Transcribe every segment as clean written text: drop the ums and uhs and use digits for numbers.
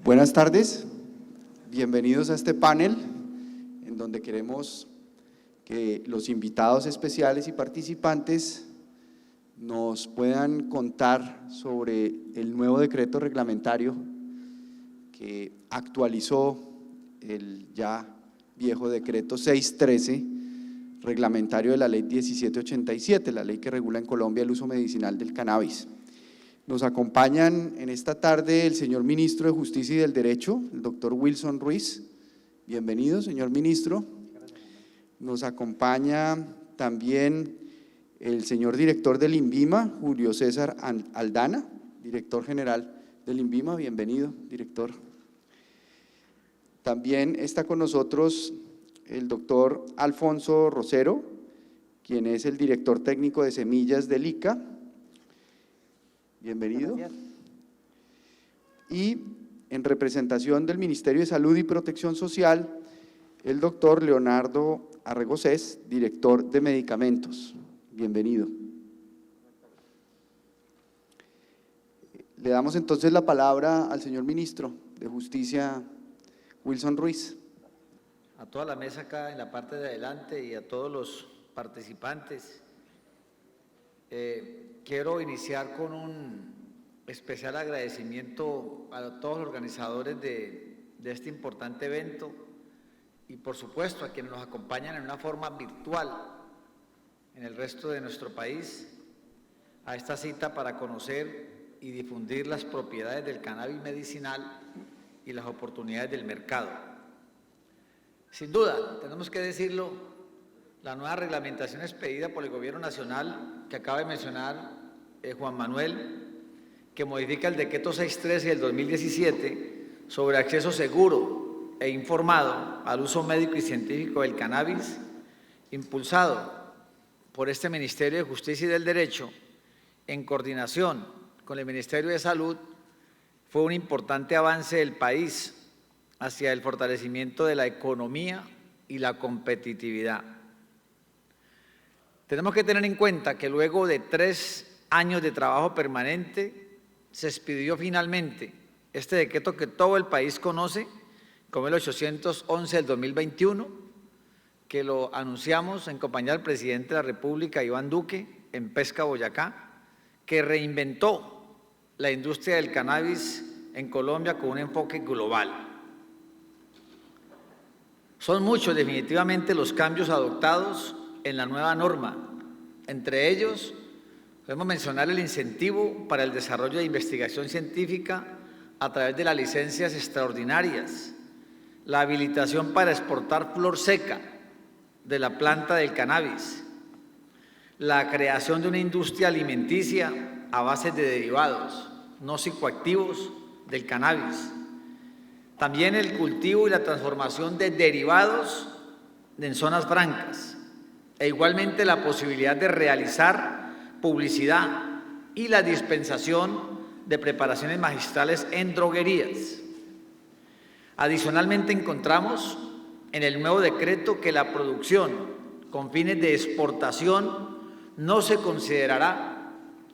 Buenas tardes, bienvenidos a este panel en donde queremos que los invitados especiales y participantes nos puedan contar sobre el nuevo decreto reglamentario que actualizó el ya viejo decreto 613, reglamentario de la ley 1787, la ley que regula en Colombia el uso medicinal del cannabis. Nos acompañan en esta tarde el señor Ministro de Justicia y del Derecho, el doctor Wilson Ruiz. Bienvenido, señor Ministro. Nos acompaña también el señor Director del INVIMA, Julio César Aldana, Director General del INVIMA. Bienvenido, Director. También está con nosotros el doctor Alfonso Rosero, quien es el Director Técnico de Semillas del ICA. Bienvenido. Gracias. Y en representación del Ministerio de Salud y Protección Social, el doctor Leonardo Arregocés, Director de Medicamentos. Bienvenido. Le damos entonces la palabra al señor Ministro de Justicia, Wilson Ruiz. A toda la mesa acá en la parte de adelante y a todos los participantes, quiero iniciar con un especial agradecimiento a todos los organizadores de este importante evento y por supuesto a quienes nos acompañan en una forma virtual en el resto de nuestro país a esta cita para conocer y difundir las propiedades del cannabis medicinal y las oportunidades del mercado. Sin duda, tenemos que decirlo, la nueva reglamentación expedida por el Gobierno Nacional que acaba de mencionar Juan Manuel, que modifica el decreto 613 del 2017 sobre acceso seguro e informado al uso médico y científico del cannabis, impulsado por este Ministerio de Justicia y del Derecho, en coordinación con el Ministerio de Salud, fue un importante avance del país hacia el fortalecimiento de la economía y la competitividad. Tenemos que tener en cuenta que luego de 3 años de trabajo permanente, se expidió finalmente este decreto que todo el país conoce, como el 811 del 2021, que lo anunciamos en compañía del presidente de la República, Iván Duque, en Pesca, Boyacá, que reinventó la industria del cannabis en Colombia con un enfoque global. Son muchos definitivamente los cambios adoptados en la nueva norma, entre ellos podemos mencionar el incentivo para el desarrollo de investigación científica a través de las licencias extraordinarias, la habilitación para exportar flor seca de la planta del cannabis, la creación de una industria alimenticia a base de derivados no psicoactivos del cannabis, también el cultivo y la transformación de derivados en zonas francas, e igualmente la posibilidad de realizar publicidad y la dispensación de preparaciones magistrales en droguerías. Adicionalmente encontramos en el nuevo decreto que la producción con fines de exportación no se considerará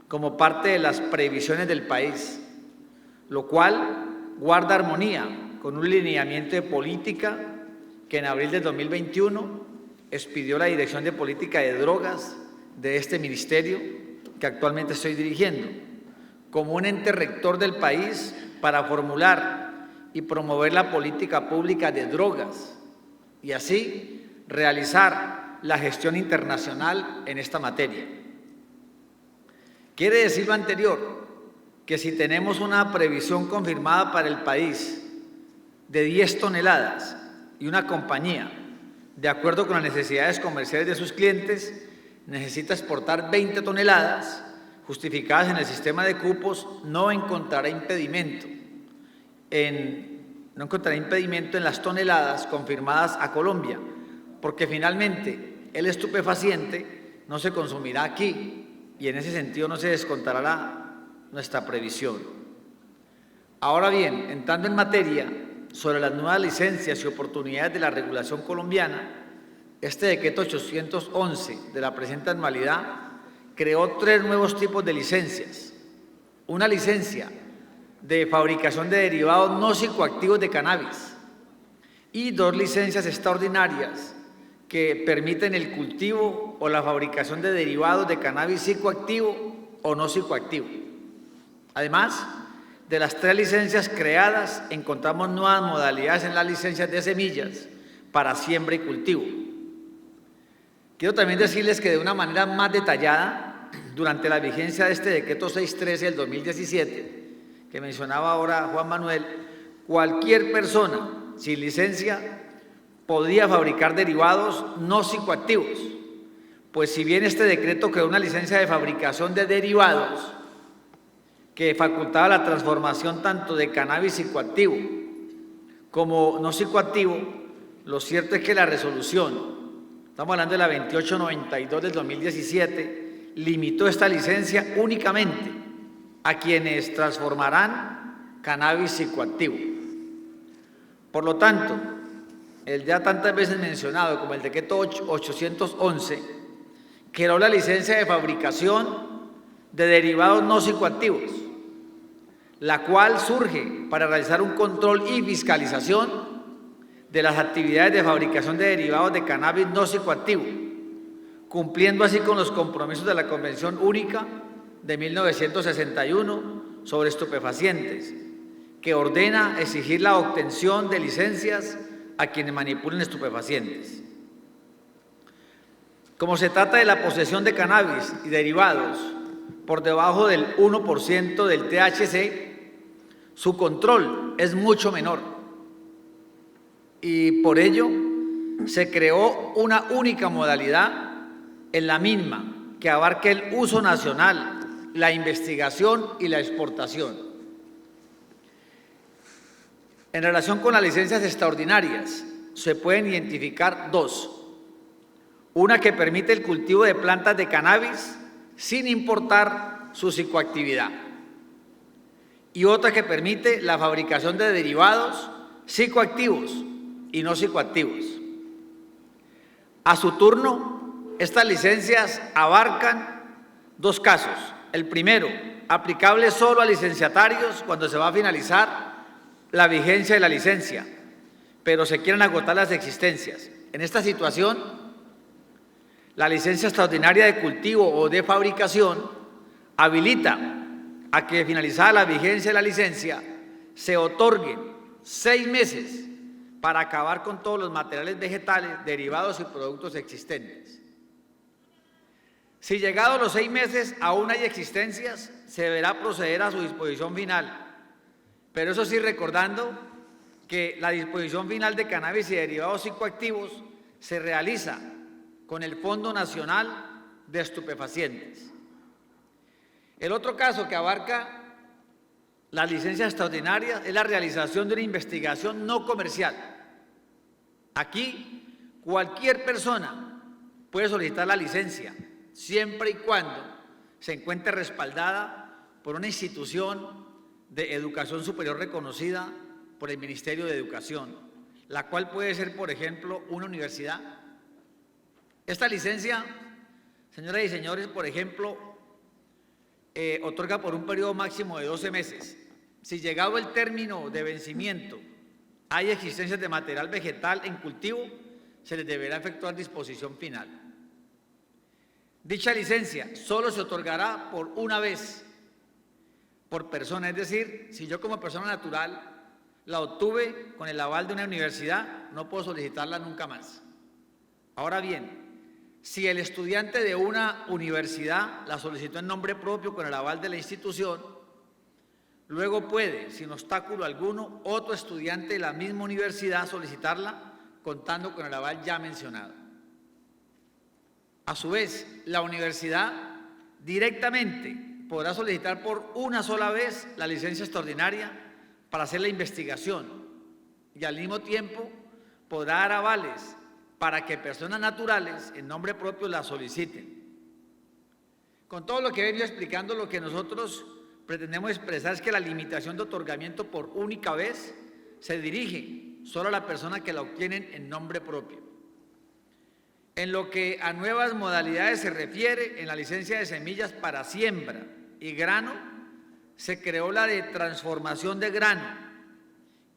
como parte de las previsiones del país, lo cual guarda armonía con un lineamiento de política que en abril del 2021 expidió la Dirección de Política de Drogas de este ministerio que actualmente estoy dirigiendo, como un ente rector del país para formular y promover la política pública de drogas y así realizar la gestión internacional en esta materia. Quiere decir lo anterior, que si tenemos una previsión confirmada para el país de 10 toneladas y una compañía, de acuerdo con las necesidades comerciales de sus clientes, necesita exportar 20 toneladas justificadas en el sistema de cupos, no encontrará impedimento en las toneladas confirmadas a Colombia, porque finalmente el estupefaciente no se consumirá aquí y en ese sentido no se descontará nuestra previsión. Ahora bien, entrando en materia sobre las nuevas licencias y oportunidades de la regulación colombiana, este decreto 811 de la presente anualidad creó 3 nuevos tipos de licencias. Una licencia de fabricación de derivados no psicoactivos de cannabis y 2 licencias extraordinarias que permiten el cultivo o la fabricación de derivados de cannabis psicoactivo o no psicoactivo. Además de las 3 licencias creadas, encontramos nuevas modalidades en las licencias de semillas para siembra y cultivo. Quiero también decirles que de una manera más detallada, durante la vigencia de este decreto 613 del 2017, que mencionaba ahora Juan Manuel, cualquier persona sin licencia podía fabricar derivados no psicoactivos, pues si bien este decreto creó una licencia de fabricación de derivados que facultaba la transformación tanto de cannabis psicoactivo como no psicoactivo, lo cierto es que la resolución, estamos hablando de la 2892 del 2017, limitó esta licencia únicamente a quienes transformarán cannabis psicoactivo. Por lo tanto, el ya tantas veces mencionado como el decreto 811 creó la licencia de fabricación de derivados no psicoactivos, la cual surge para realizar un control y fiscalización de las actividades de fabricación de derivados de cannabis no psicoactivo, cumpliendo así con los compromisos de la Convención Única de 1961 sobre estupefacientes, que ordena exigir la obtención de licencias a quienes manipulen estupefacientes. Como se trata de la posesión de cannabis y derivados por debajo del 1% del THC, su control es mucho menor y por ello se creó una única modalidad en la misma que abarque el uso nacional, la investigación y la exportación. En relación con las licencias extraordinarias, se pueden identificar 2. Una que permite el cultivo de plantas de cannabis sin importar su psicoactividad. Y otra que permite la fabricación de derivados psicoactivos y no psicoactivos. A su turno, estas licencias abarcan 2 casos. El primero, aplicable solo a licenciatarios cuando se va a finalizar la vigencia de la licencia, pero se quieren agotar las existencias. En esta situación, la licencia extraordinaria de cultivo o de fabricación habilita a que finalizada la vigencia de la licencia se otorguen 6 meses para acabar con todos los materiales vegetales, derivados y productos existentes. Si llegados los 6 meses aún hay existencias, se deberá proceder a su disposición final. Pero eso sí, recordando que la disposición final de cannabis y derivados psicoactivos se realiza con el Fondo Nacional de Estupefacientes. El otro caso que abarca las licencias extraordinarias es la realización de una investigación no comercial. Aquí, cualquier persona puede solicitar la licencia, siempre y cuando se encuentre respaldada por una institución de educación superior reconocida por el Ministerio de Educación, la cual puede ser, por ejemplo, una universidad. Esta licencia, señoras y señores, por ejemplo, otorga por un periodo máximo de 12 meses. Si llegado el término de vencimiento hay existencias de material vegetal en cultivo, se les deberá efectuar disposición final. Dicha licencia solo se otorgará por una vez por persona, es decir, si yo como persona natural la obtuve con el aval de una universidad, no puedo solicitarla nunca más. Ahora bien, si el estudiante de una universidad la solicitó en nombre propio con el aval de la institución, luego puede, sin obstáculo alguno, otro estudiante de la misma universidad solicitarla contando con el aval ya mencionado. A su vez, la universidad directamente podrá solicitar por una sola vez la licencia extraordinaria para hacer la investigación y al mismo tiempo podrá dar avales para que personas naturales en nombre propio la soliciten. Con todo lo que he venido explicando, lo que nosotros pretendemos expresar es que la limitación de otorgamiento por única vez se dirige solo a la persona que la obtienen en nombre propio. En lo que a nuevas modalidades se refiere, en la licencia de semillas para siembra y grano, se creó la de transformación de grano,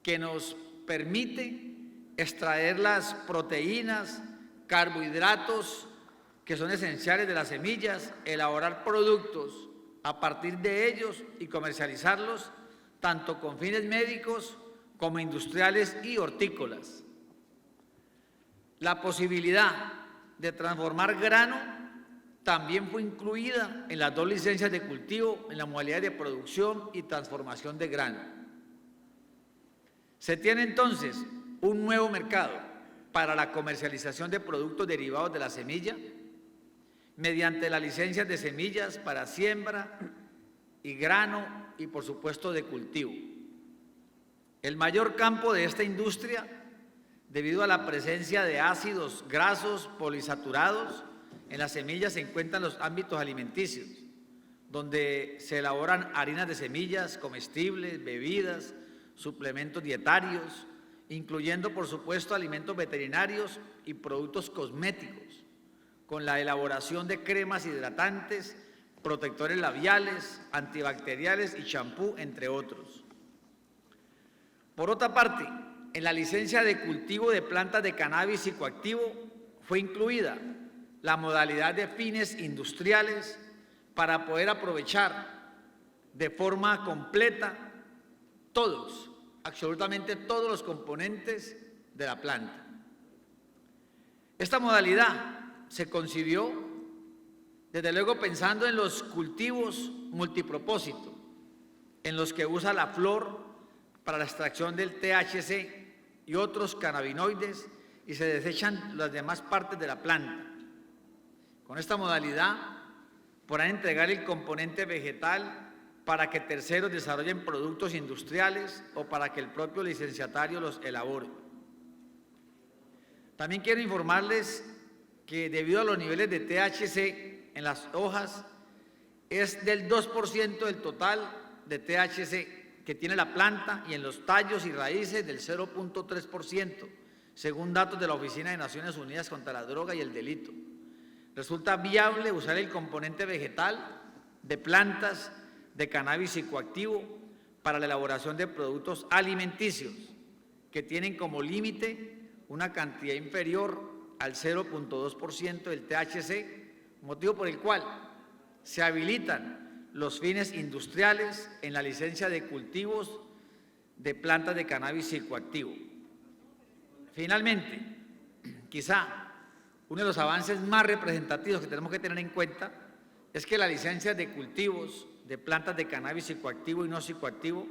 que nos permite extraer las proteínas, carbohidratos que son esenciales de las semillas, elaborar productos a partir de ellos y comercializarlos tanto con fines médicos como industriales y hortícolas. La posibilidad de transformar grano también fue incluida en las 2 licencias de cultivo en la modalidad de producción y transformación de grano. Se tiene entonces un nuevo mercado para la comercialización de productos derivados de la semilla mediante las licencias de semillas para siembra y grano y por supuesto de cultivo. El mayor campo de esta industria, debido a la presencia de ácidos grasos poliinsaturados en las semillas, se encuentran los ámbitos alimenticios, donde se elaboran harinas de semillas, comestibles, bebidas, suplementos dietarios, incluyendo por supuesto alimentos veterinarios y productos cosméticos, con la elaboración de cremas hidratantes, protectores labiales, antibacteriales y champú, entre otros. Por otra parte, en la licencia de cultivo de plantas de cannabis psicoactivo fue incluida la modalidad de fines industriales para poder aprovechar de forma completa todos, absolutamente todos los componentes de la planta. Esta modalidad se concibió desde luego pensando en los cultivos multipropósito, en los que usa la flor para la extracción del THC y otros cannabinoides y se desechan las demás partes de la planta. Con esta modalidad podrán entregar el componente vegetal para que terceros desarrollen productos industriales o para que el propio licenciatario los elabore. También quiero informarles que debido a los niveles de THC en las hojas es del 2% del total de THC que tiene la planta y en los tallos y raíces del 0.3%, según datos de la Oficina de Naciones Unidas contra la Droga y el Delito. Resulta viable usar el componente vegetal de plantas de cannabis psicoactivo para la elaboración de productos alimenticios que tienen como límite una cantidad inferior al 0.2% del THC, motivo por el cual se habilitan los fines industriales en la licencia de cultivos de plantas de cannabis psicoactivo. Finalmente, quizá uno de los avances más representativos que tenemos que tener en cuenta es que las licencias de cultivos de plantas de cannabis psicoactivo y no psicoactivo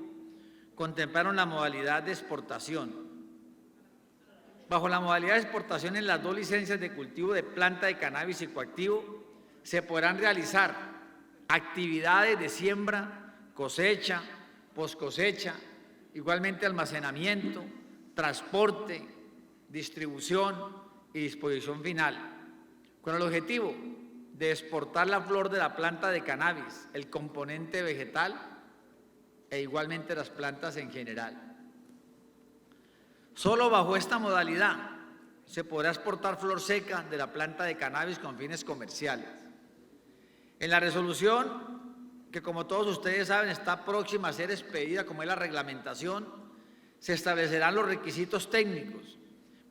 contemplaron la modalidad de exportación. Bajo la modalidad de exportación en las 2 licencias de cultivo de planta de cannabis psicoactivo se podrán realizar actividades de siembra, cosecha, poscosecha, igualmente almacenamiento, transporte, distribución y disposición final, con el objetivo de exportar la flor de la planta de cannabis, el componente vegetal e igualmente las plantas en general. Solo bajo esta modalidad se podrá exportar flor seca de la planta de cannabis con fines comerciales. En la resolución, que como todos ustedes saben está próxima a ser expedida, como es la reglamentación, se establecerán los requisitos técnicos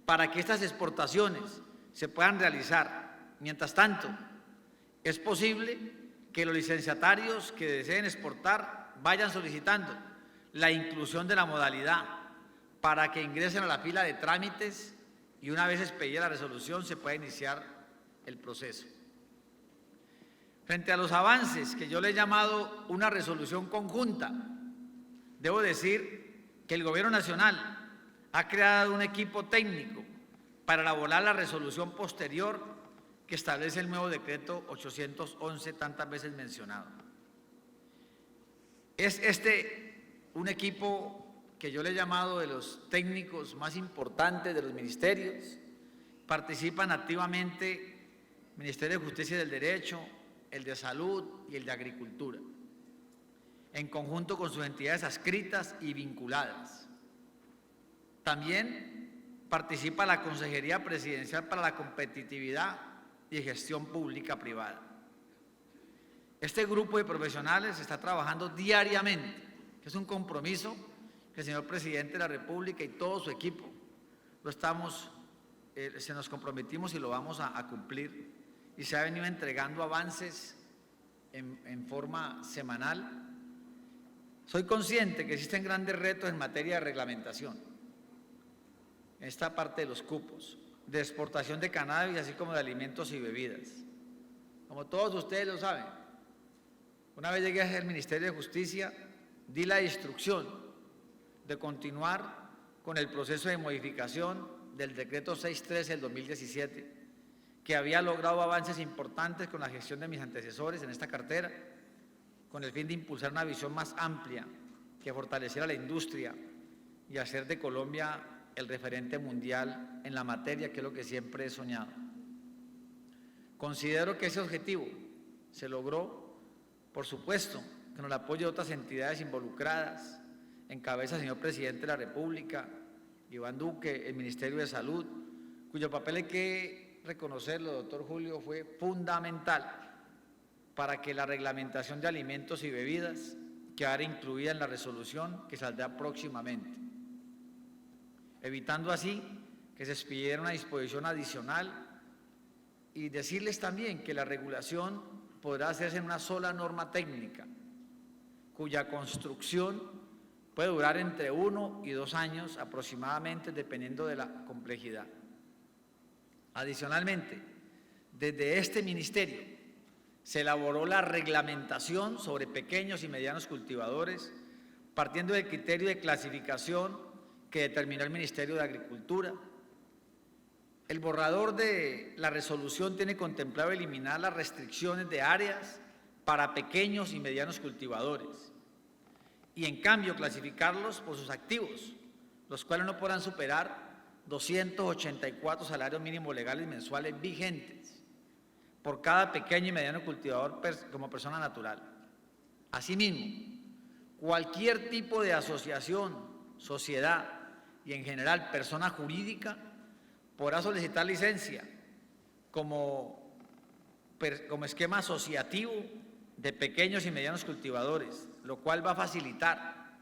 para que estas exportaciones se puedan realizar. Mientras tanto, es posible que los licenciatarios que deseen exportar vayan solicitando la inclusión de la modalidad para que ingresen a la fila de trámites y una vez expedida la resolución se pueda iniciar el proceso. Frente a los avances que yo le he llamado una resolución conjunta, debo decir que el Gobierno Nacional ha creado un equipo técnico para elaborar la resolución posterior que establece el nuevo decreto 811 tantas veces mencionado. Es un equipo que yo le he llamado de los técnicos más importantes de los ministerios. Participan activamente el Ministerio de Justicia y del Derecho, el de Salud y el de Agricultura, en conjunto con sus entidades adscritas y vinculadas. También participa la Consejería Presidencial para la Competitividad y Gestión Pública Privada. Este grupo de profesionales está trabajando diariamente, que es un compromiso que el señor presidente de la República y todo su equipo se nos comprometimos y lo vamos a cumplir, y se ha venido entregando avances en forma semanal. Soy consciente que existen grandes retos en materia de reglamentación, en esta parte de los cupos, de exportación de cannabis, así como de alimentos y bebidas. Como todos ustedes lo saben, una vez llegué al Ministerio de Justicia, di la instrucción de continuar con el proceso de modificación del decreto 613 del 2017, que había logrado avances importantes con la gestión de mis antecesores en esta cartera, con el fin de impulsar una visión más amplia que fortaleciera la industria y hacer de Colombia el referente mundial en la materia, que es lo que siempre he soñado. Considero que ese objetivo se logró, por supuesto, con el apoyo de otras entidades involucradas, en cabeza del señor presidente de la República, Iván Duque, el Ministerio de Salud, cuyo papel hay que reconocerlo, doctor Julio, fue fundamental para que la reglamentación de alimentos y bebidas quedara incluida en la resolución que saldrá próximamente, evitando así que se expidiera una disposición adicional, y decirles también que la regulación podrá hacerse en una sola norma técnica, cuya construcción puede durar entre 1 y 2 años aproximadamente, dependiendo de la complejidad. Adicionalmente, desde este ministerio se elaboró la reglamentación sobre pequeños y medianos cultivadores, partiendo del criterio de clasificación que determinó el Ministerio de Agricultura. El borrador de la resolución tiene contemplado eliminar las restricciones de áreas para pequeños y medianos cultivadores, y en cambio clasificarlos por sus activos, los cuales no podrán superar 284 salarios mínimos legales mensuales vigentes por cada pequeño y mediano cultivador como persona natural. Asimismo, cualquier tipo de asociación, sociedad y en general persona jurídica podrá solicitar licencia como esquema asociativo de pequeños y medianos cultivadores, lo cual va a facilitar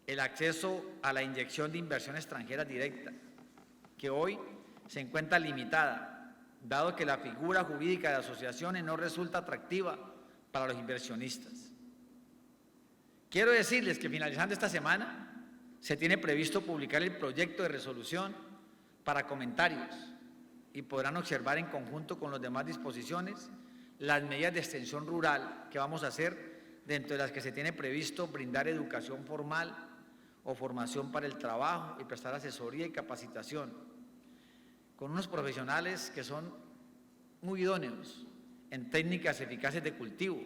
el acceso a la inyección de inversión extranjera directa, que hoy se encuentra limitada, dado que la figura jurídica de asociaciones no resulta atractiva para los inversionistas. Quiero decirles que finalizando esta semana se tiene previsto publicar el proyecto de resolución para comentarios, y podrán observar en conjunto con las demás disposiciones las medidas de extensión rural que vamos a hacer, dentro de las que se tiene previsto brindar educación formal o formación para el trabajo y prestar asesoría y capacitación con unos profesionales que son muy idóneos en técnicas eficaces de cultivo,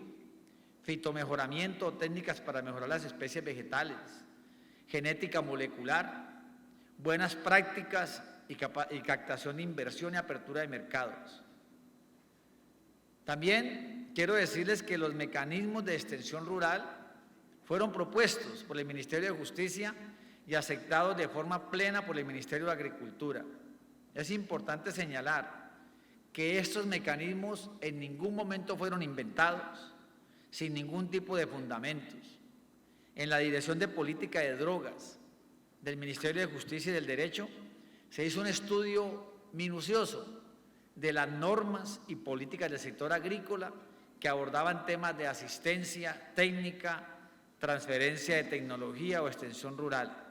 fitomejoramiento, técnicas para mejorar las especies vegetales, genética molecular, buenas prácticas y captación de inversión y apertura de mercados. También quiero decirles que los mecanismos de extensión rural fueron propuestos por el Ministerio de Justicia y aceptados de forma plena por el Ministerio de Agricultura. Es importante señalar que estos mecanismos en ningún momento fueron inventados, sin ningún tipo de fundamentos. En la Dirección de Política de Drogas del Ministerio de Justicia y del Derecho se hizo un estudio minucioso de las normas y políticas del sector agrícola que abordaban temas de asistencia técnica, transferencia de tecnología o extensión rural.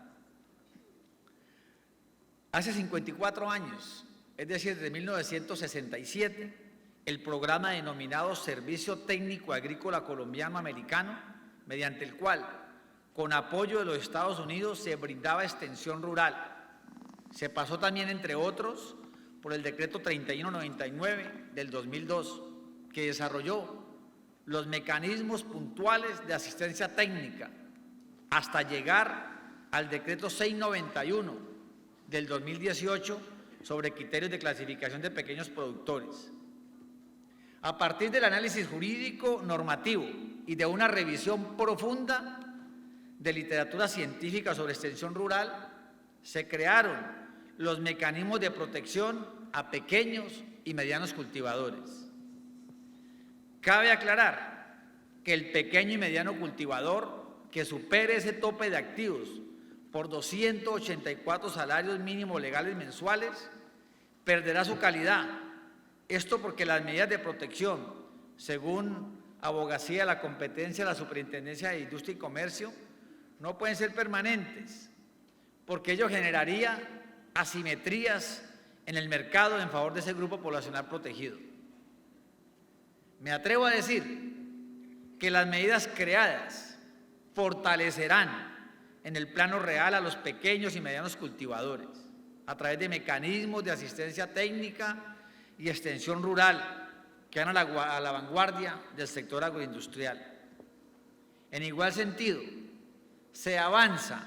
Hace 54 años, es decir, desde 1967, el programa denominado Servicio Técnico Agrícola Colombiano Americano, mediante el cual, con apoyo de los Estados Unidos, se brindaba extensión rural. Se pasó también, entre otros, por el decreto 3199 del 2002, que desarrolló los mecanismos puntuales de asistencia técnica, hasta llegar al decreto 691 del 2018 sobre criterios de clasificación de pequeños productores. A partir del análisis jurídico normativo y de una revisión profunda de literatura científica sobre extensión rural, se crearon los mecanismos de protección a pequeños y medianos cultivadores. Cabe aclarar que el pequeño y mediano cultivador que supere ese tope de activos por 284 salarios mínimos legales mensuales perderá su calidad. Esto porque las medidas de protección, según Abogacía de la Competencia de la Superintendencia de Industria y Comercio, no pueden ser permanentes, porque ello generaría asimetrías en el mercado en favor de ese grupo poblacional protegido. Me atrevo a decir que las medidas creadas fortalecerán en el plano real a los pequeños y medianos cultivadores a través de mecanismos de asistencia técnica y extensión rural que van a la vanguardia del sector agroindustrial. En igual sentido, se avanza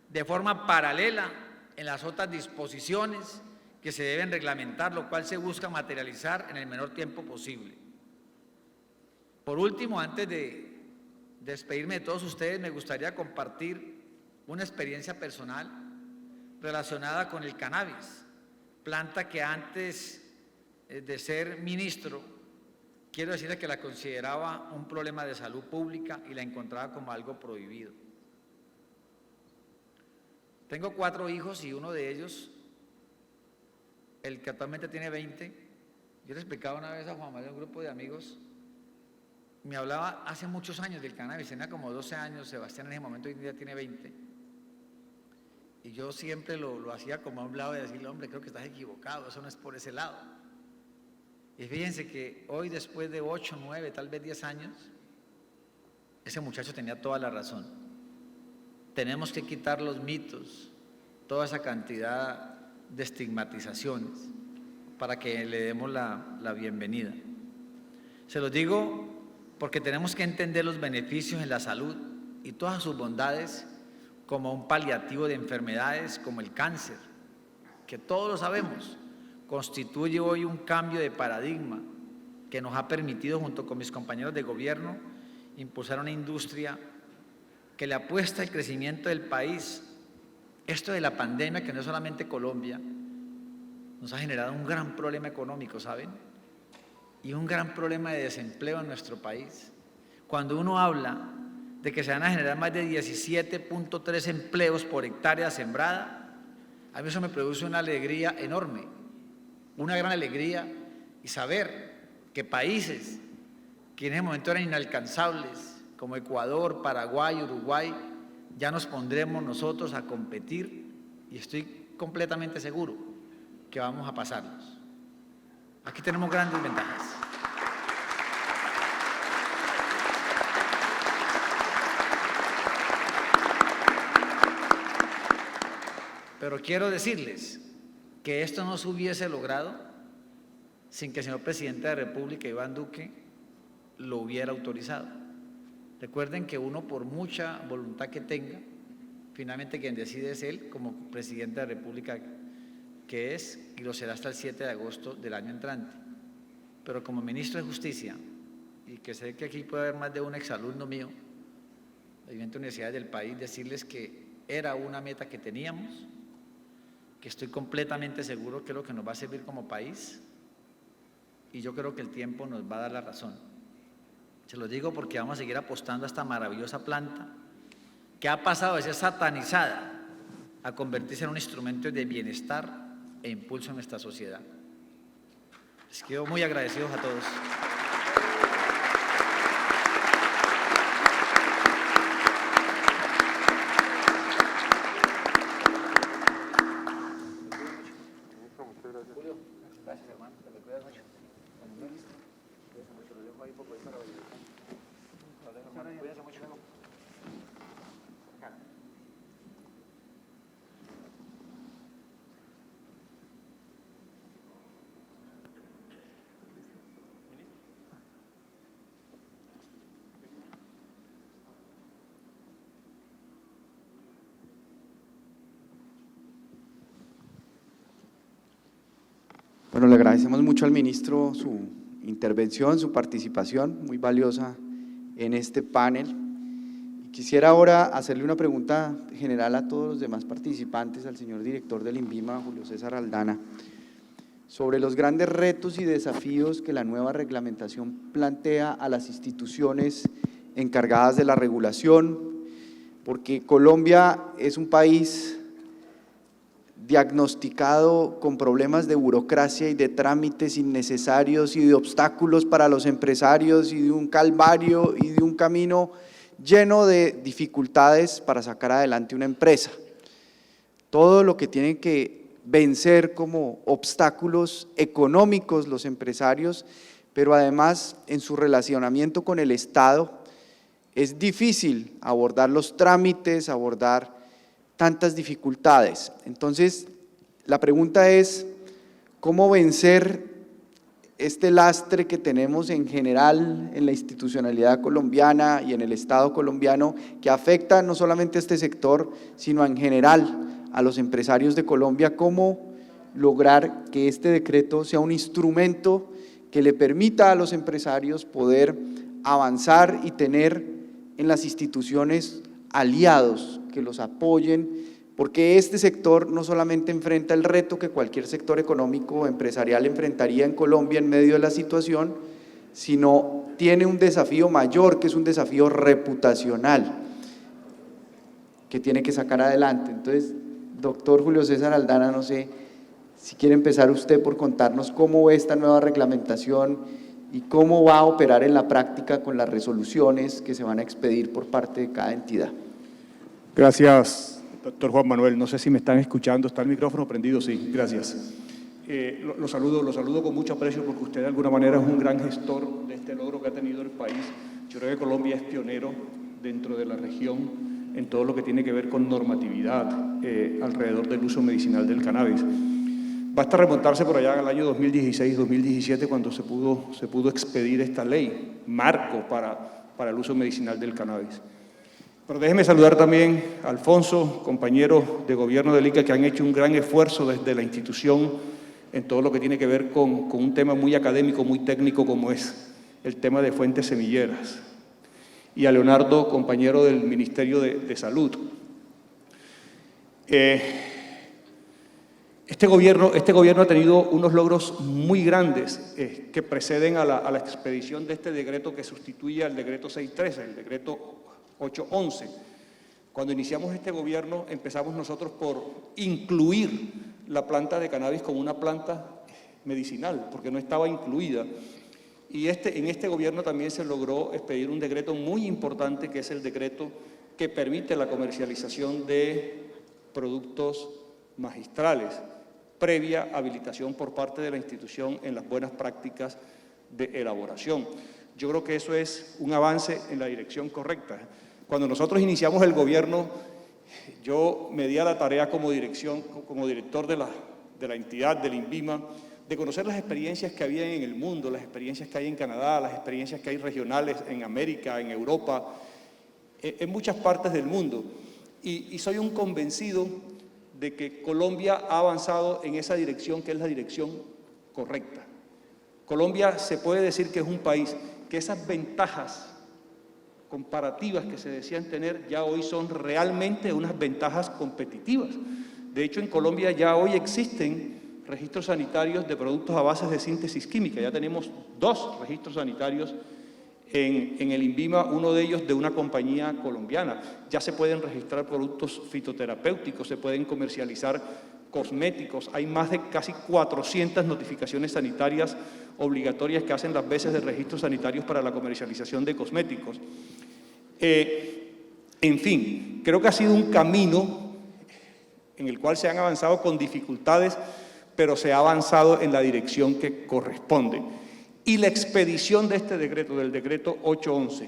de forma paralela en las otras disposiciones que se deben reglamentar, lo cual se busca materializar en el menor tiempo posible. Por último, antes de despedirme de todos ustedes, me gustaría compartir una experiencia personal relacionada con el cannabis, planta que antes de ser ministro, quiero decirles que la consideraba un problema de salud pública y la encontraba como algo prohibido. Tengo 4 hijos y uno de ellos, el que actualmente tiene 20, yo le explicaba una vez a Juan Manuel, un grupo de amigos, me hablaba hace muchos años del cannabis, tenía como 12 años, Sebastián en ese momento hoy en día tiene 20, y yo siempre lo hacía como a un lado de decirle, hombre, creo que estás equivocado, eso no es por ese lado. Y fíjense que hoy, después de 8, 9, tal vez 10 años, ese muchacho tenía toda la razón. Tenemos que quitar los mitos, toda esa cantidad de estigmatizaciones para que le demos la bienvenida. Se los digo porque tenemos que entender los beneficios en la salud y todas sus bondades como un paliativo de enfermedades como el cáncer, que todos lo sabemos, constituye hoy un cambio de paradigma que nos ha permitido, junto con mis compañeros de gobierno, impulsar una industria que le apuesta al crecimiento del país. Esto de la pandemia, que no es solamente Colombia, nos ha generado un gran problema económico, ¿saben? Y un gran problema de desempleo en nuestro país. Cuando uno habla de que se van a generar más de 17.3 empleos por hectárea sembrada, a mí eso me produce una alegría enorme, una gran alegría, y saber que países que en ese momento eran inalcanzables, como Ecuador, Paraguay, Uruguay, ya nos pondremos nosotros a competir y estoy completamente seguro que vamos a pasarlos. Aquí tenemos grandes ventajas. Pero quiero decirles que esto no se hubiese logrado sin que el señor presidente de la República, Iván Duque, lo hubiera autorizado. Recuerden que uno, por mucha voluntad que tenga, finalmente quien decide es él como presidente de la República, que es y lo será hasta el 7 de agosto del año entrante. Pero como ministro de Justicia, y que sé que aquí puede haber más de un exalumno mío de diferentes universidades del país, decirles que era una meta que teníamos, que estoy completamente seguro que es lo que nos va a servir como país, y yo creo que el tiempo nos va a dar la razón. Se lo digo porque vamos a seguir apostando a esta maravillosa planta que ha pasado de ser satanizada a convertirse en un instrumento de bienestar e impulso en nuestra sociedad. Les quedo muy agradecidos a todos. Julio, gracias hermano, te me cuidas mucho. Lo dejo ahí poco ahí para hoy. Cuídense mucho. Bueno, le agradecemos mucho al ministro su intervención, su participación muy valiosa en este panel. Y quisiera ahora hacerle una pregunta general a todos los demás participantes, al señor director del INVIMA, Julio César Aldana, sobre los grandes retos y desafíos que la nueva reglamentación plantea a las instituciones encargadas de la regulación, porque Colombia es un país diagnosticado con problemas de burocracia y de trámites innecesarios y de obstáculos para los empresarios y de un calvario y de un camino lleno de dificultades para sacar adelante una empresa. Todo lo que tienen que vencer como obstáculos económicos los empresarios, pero además en su relacionamiento con el Estado es difícil abordar los trámites, abordar tantas dificultades. Entonces, la pregunta es, ¿cómo vencer este lastre que tenemos en general en la institucionalidad colombiana y en el Estado colombiano, que afecta no solamente a este sector, sino en general a los empresarios de Colombia? ¿Cómo lograr que este decreto sea un instrumento que le permita a los empresarios poder avanzar y tener en las instituciones aliados que los apoyen? Porque este sector no solamente enfrenta el reto que cualquier sector económico o empresarial enfrentaría en Colombia en medio de la situación, sino tiene un desafío mayor, que es un desafío reputacional, que tiene que sacar adelante. Entonces, doctor Julio César Aldana, no sé si quiere empezar usted por contarnos cómo ve esta nueva reglamentación y cómo va a operar en la práctica con las resoluciones que se van a expedir por parte de cada entidad. Gracias, doctor Juan Manuel. No sé si me están escuchando. ¿Está el micrófono prendido? Sí, gracias. Lo saludo con mucho aprecio porque usted de alguna manera es un gran gestor de este logro que ha tenido el país. Yo creo que Colombia es pionero dentro de la región en todo lo que tiene que ver con normatividad alrededor del uso medicinal del cannabis. Basta remontarse por allá al año 2016-2017 cuando se pudo expedir esta ley, marco para el uso medicinal del cannabis. Pero déjeme saludar también a Alfonso, compañeros de gobierno del ICA que han hecho un gran esfuerzo desde la institución en todo lo que tiene que ver con un tema muy académico, muy técnico como es el tema de fuentes semilleras. Y a Leonardo, compañero del Ministerio de Salud. Este gobierno ha tenido unos logros muy grandes que preceden a la expedición de este decreto que sustituye al decreto 613, el decreto 811. Cuando iniciamos este gobierno empezamos nosotros por incluir la planta de cannabis como una planta medicinal, porque no estaba incluida. Y en este gobierno también se logró expedir un decreto muy importante, que es el decreto que permite la comercialización de productos magistrales, previa habilitación por parte de la institución en las buenas prácticas de elaboración. Yo creo que eso es un avance en la dirección correcta. Cuando nosotros iniciamos el gobierno, yo me di a la tarea como director de la entidad, del INVIMA, de conocer las experiencias que había en el mundo, las experiencias que hay en Canadá, las experiencias que hay regionales en América, en Europa, en muchas partes del mundo. Y soy un convencido de que Colombia ha avanzado en esa dirección, que es la dirección correcta. Colombia se puede decir que es un país que esas ventajas comparativas que se decían tener ya hoy son realmente unas ventajas competitivas. De hecho, en Colombia ya hoy existen registros sanitarios de productos a base de síntesis química. Ya tenemos 2 registros sanitarios en el INVIMA, uno de ellos de una compañía colombiana. Ya se pueden registrar productos fitoterapéuticos, se pueden comercializar cosméticos. Hay más de casi 400 notificaciones sanitarias obligatorias que hacen las veces de registros sanitarios para la comercialización de cosméticos. En fin, creo que ha sido un camino en el cual se han avanzado con dificultades, pero se ha avanzado en la dirección que corresponde. Y la expedición de este decreto, del decreto 811,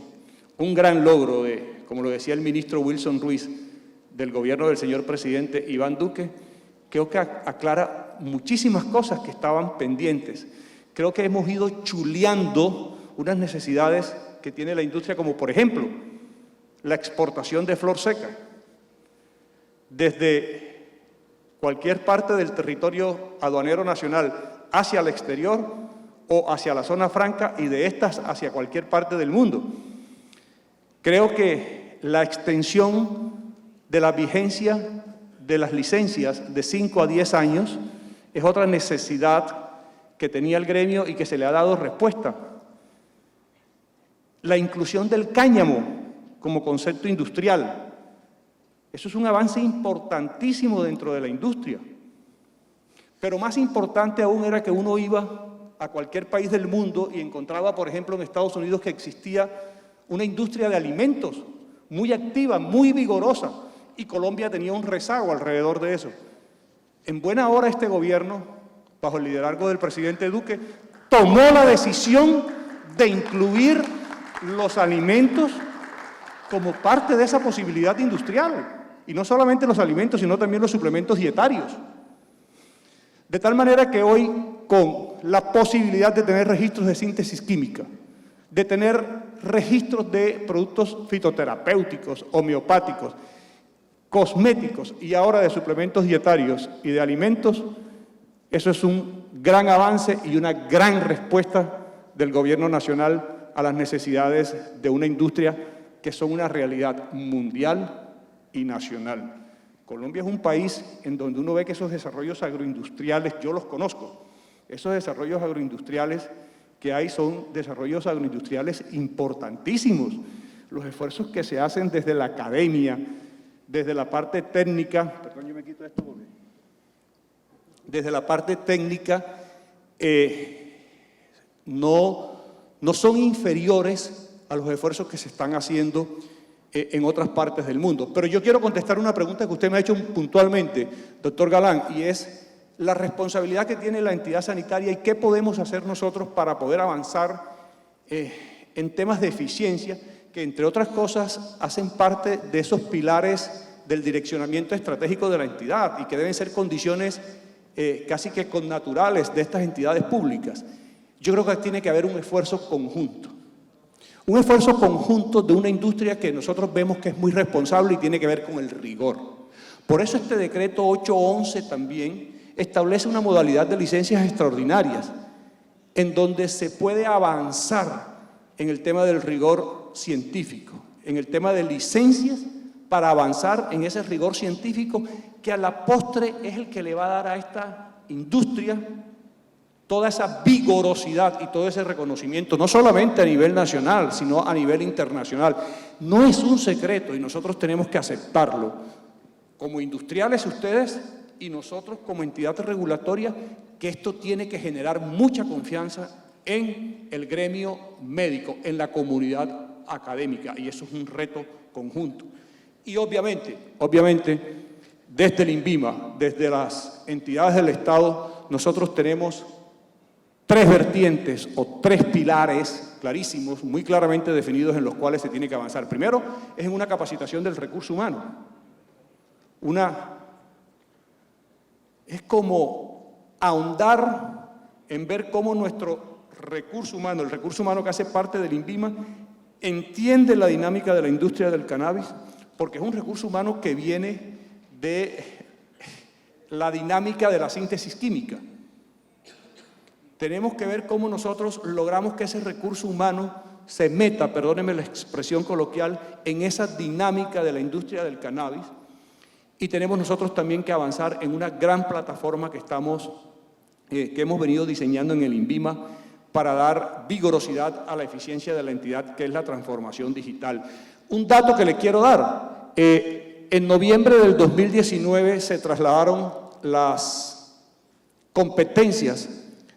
un gran logro como lo decía el ministro Wilson Ruiz, del gobierno del señor presidente Iván Duque, creo que aclara muchísimas cosas que estaban pendientes. Creo que hemos ido chuleando unas necesidades que tiene la industria, como por ejemplo, la exportación de flor seca. Desde cualquier parte del territorio aduanero nacional hacia el exterior o hacia la zona franca y de estas hacia cualquier parte del mundo. Creo que la extensión de la vigencia de las licencias de 5 a 10 años es otra necesidad que tenía el gremio y que se le ha dado respuesta. la inclusión del cáñamo como concepto industrial. Eso es un avance importantísimo dentro de la industria. Pero más importante aún era que uno iba a cualquier país del mundo y encontraba, por ejemplo, en Estados Unidos que existía una industria de alimentos muy activa, muy vigorosa, y Colombia tenía un rezago alrededor de eso. En buena hora este gobierno, bajo el liderazgo del presidente Duque, tomó la decisión de incluir los alimentos como parte de esa posibilidad industrial. Y no solamente los alimentos, sino también los suplementos dietarios. De tal manera que hoy, con la posibilidad de tener registros de síntesis química, de tener registros de productos fitoterapéuticos, homeopáticos, cosméticos y ahora de suplementos dietarios y de alimentos, eso es un gran avance y una gran respuesta del Gobierno Nacional a las necesidades de una industria que son una realidad mundial y nacional. Colombia es un país en donde uno ve que esos desarrollos agroindustriales, yo los conozco, esos desarrollos agroindustriales que hay son desarrollos agroindustriales importantísimos. Los esfuerzos que se hacen desde la academia, desde la parte técnica, perdón, yo me quito esto porque, desde la parte técnica, no son inferiores a los esfuerzos que se están haciendo en otras partes del mundo. Pero yo quiero contestar una pregunta que usted me ha hecho puntualmente, doctor Galán, y es la responsabilidad que tiene la entidad sanitaria y qué podemos hacer nosotros para poder avanzar en temas de eficiencia, que entre otras cosas hacen parte de esos pilares del direccionamiento estratégico de la entidad y que deben ser condiciones casi que connaturales de estas entidades públicas. Yo creo que tiene que haber un esfuerzo conjunto. Un esfuerzo conjunto de una industria que nosotros vemos que es muy responsable y tiene que ver con el rigor. Por eso este decreto 811 también establece una modalidad de licencias extraordinarias en donde se puede avanzar en el tema del rigor científico, en el tema de licencias para avanzar en ese rigor científico que a la postre es el que le va a dar a esta industria toda esa vigorosidad y todo ese reconocimiento, no solamente a nivel nacional, sino a nivel internacional. No es un secreto y nosotros tenemos que aceptarlo. Como industriales ustedes y nosotros como entidad regulatoria, que esto tiene que generar mucha confianza en el gremio médico, en la comunidad académica, y eso es un reto conjunto. Y obviamente, desde el INVIMA, desde las entidades del Estado, nosotros tenemos tres vertientes o tres pilares clarísimos, muy claramente definidos en los cuales se tiene que avanzar. Primero, es en una capacitación del recurso humano. Es como ahondar en ver cómo nuestro recurso humano, el recurso humano que hace parte del INVIMA, entiende la dinámica de la industria del cannabis, porque es un recurso humano que viene de la dinámica de la síntesis química. Tenemos que ver cómo nosotros logramos que ese recurso humano se meta, perdónenme la expresión coloquial, en esa dinámica de la industria del cannabis. Y tenemos nosotros también que avanzar en una gran plataforma que hemos venido diseñando en el INVIMA para dar vigorosidad a la eficiencia de la entidad, que es la transformación digital. Un dato que le quiero dar. En noviembre del 2019 se trasladaron las competencias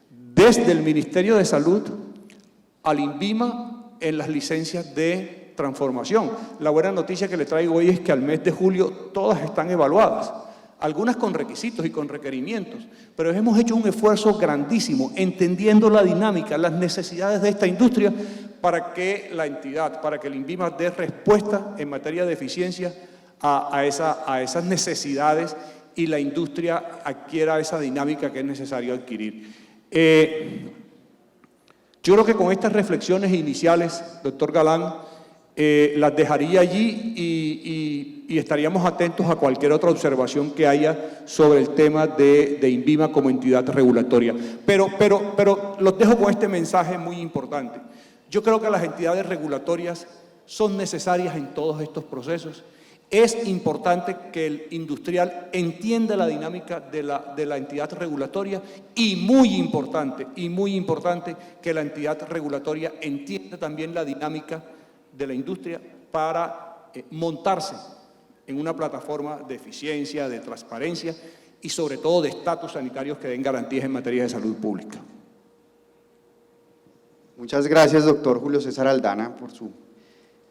desde el Ministerio de Salud al INVIMA en las licencias de transformación. La buena noticia que le traigo hoy es que al mes de julio todas están evaluadas, algunas con requisitos y con requerimientos, pero hemos hecho un esfuerzo grandísimo entendiendo la dinámica, las necesidades de esta industria para que la entidad, para que el INVIMA dé respuesta en materia de eficiencia a esas necesidades y la industria adquiera esa dinámica que es necesario adquirir. Yo creo que con estas reflexiones iniciales, doctor Galán, las dejaría allí y estaríamos atentos a cualquier otra observación que haya sobre el tema de INVIMA como entidad regulatoria. Pero los dejo con este mensaje muy importante. Yo creo que las entidades regulatorias son necesarias en todos estos procesos Es importante que el industrial entienda la dinámica de la entidad regulatoria y muy importante que la entidad regulatoria entienda también la dinámica de la industria para montarse en una plataforma de eficiencia, de transparencia y sobre todo de estatus sanitarios que den garantías en materia de salud pública. Muchas gracias, doctor Julio César Aldana, por su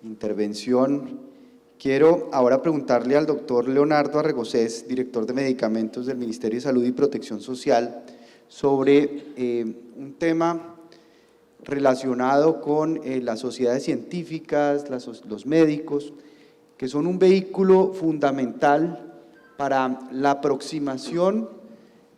intervención. Quiero ahora preguntarle al doctor Leonardo Arregocés, director de medicamentos del Ministerio de Salud y Protección Social, sobre un tema relacionado con las sociedades científicas, los médicos, que son un vehículo fundamental para la aproximación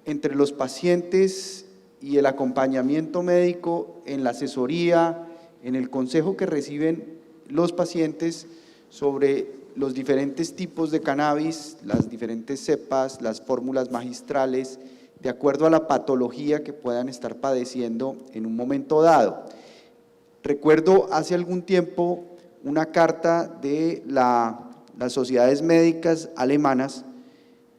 entre los pacientes y el acompañamiento médico en la asesoría, en el consejo que reciben los pacientes sobre los diferentes tipos de cannabis, las diferentes cepas, las fórmulas magistrales, de acuerdo a la patología que puedan estar padeciendo en un momento dado. Recuerdo hace algún tiempo una carta de las sociedades médicas alemanas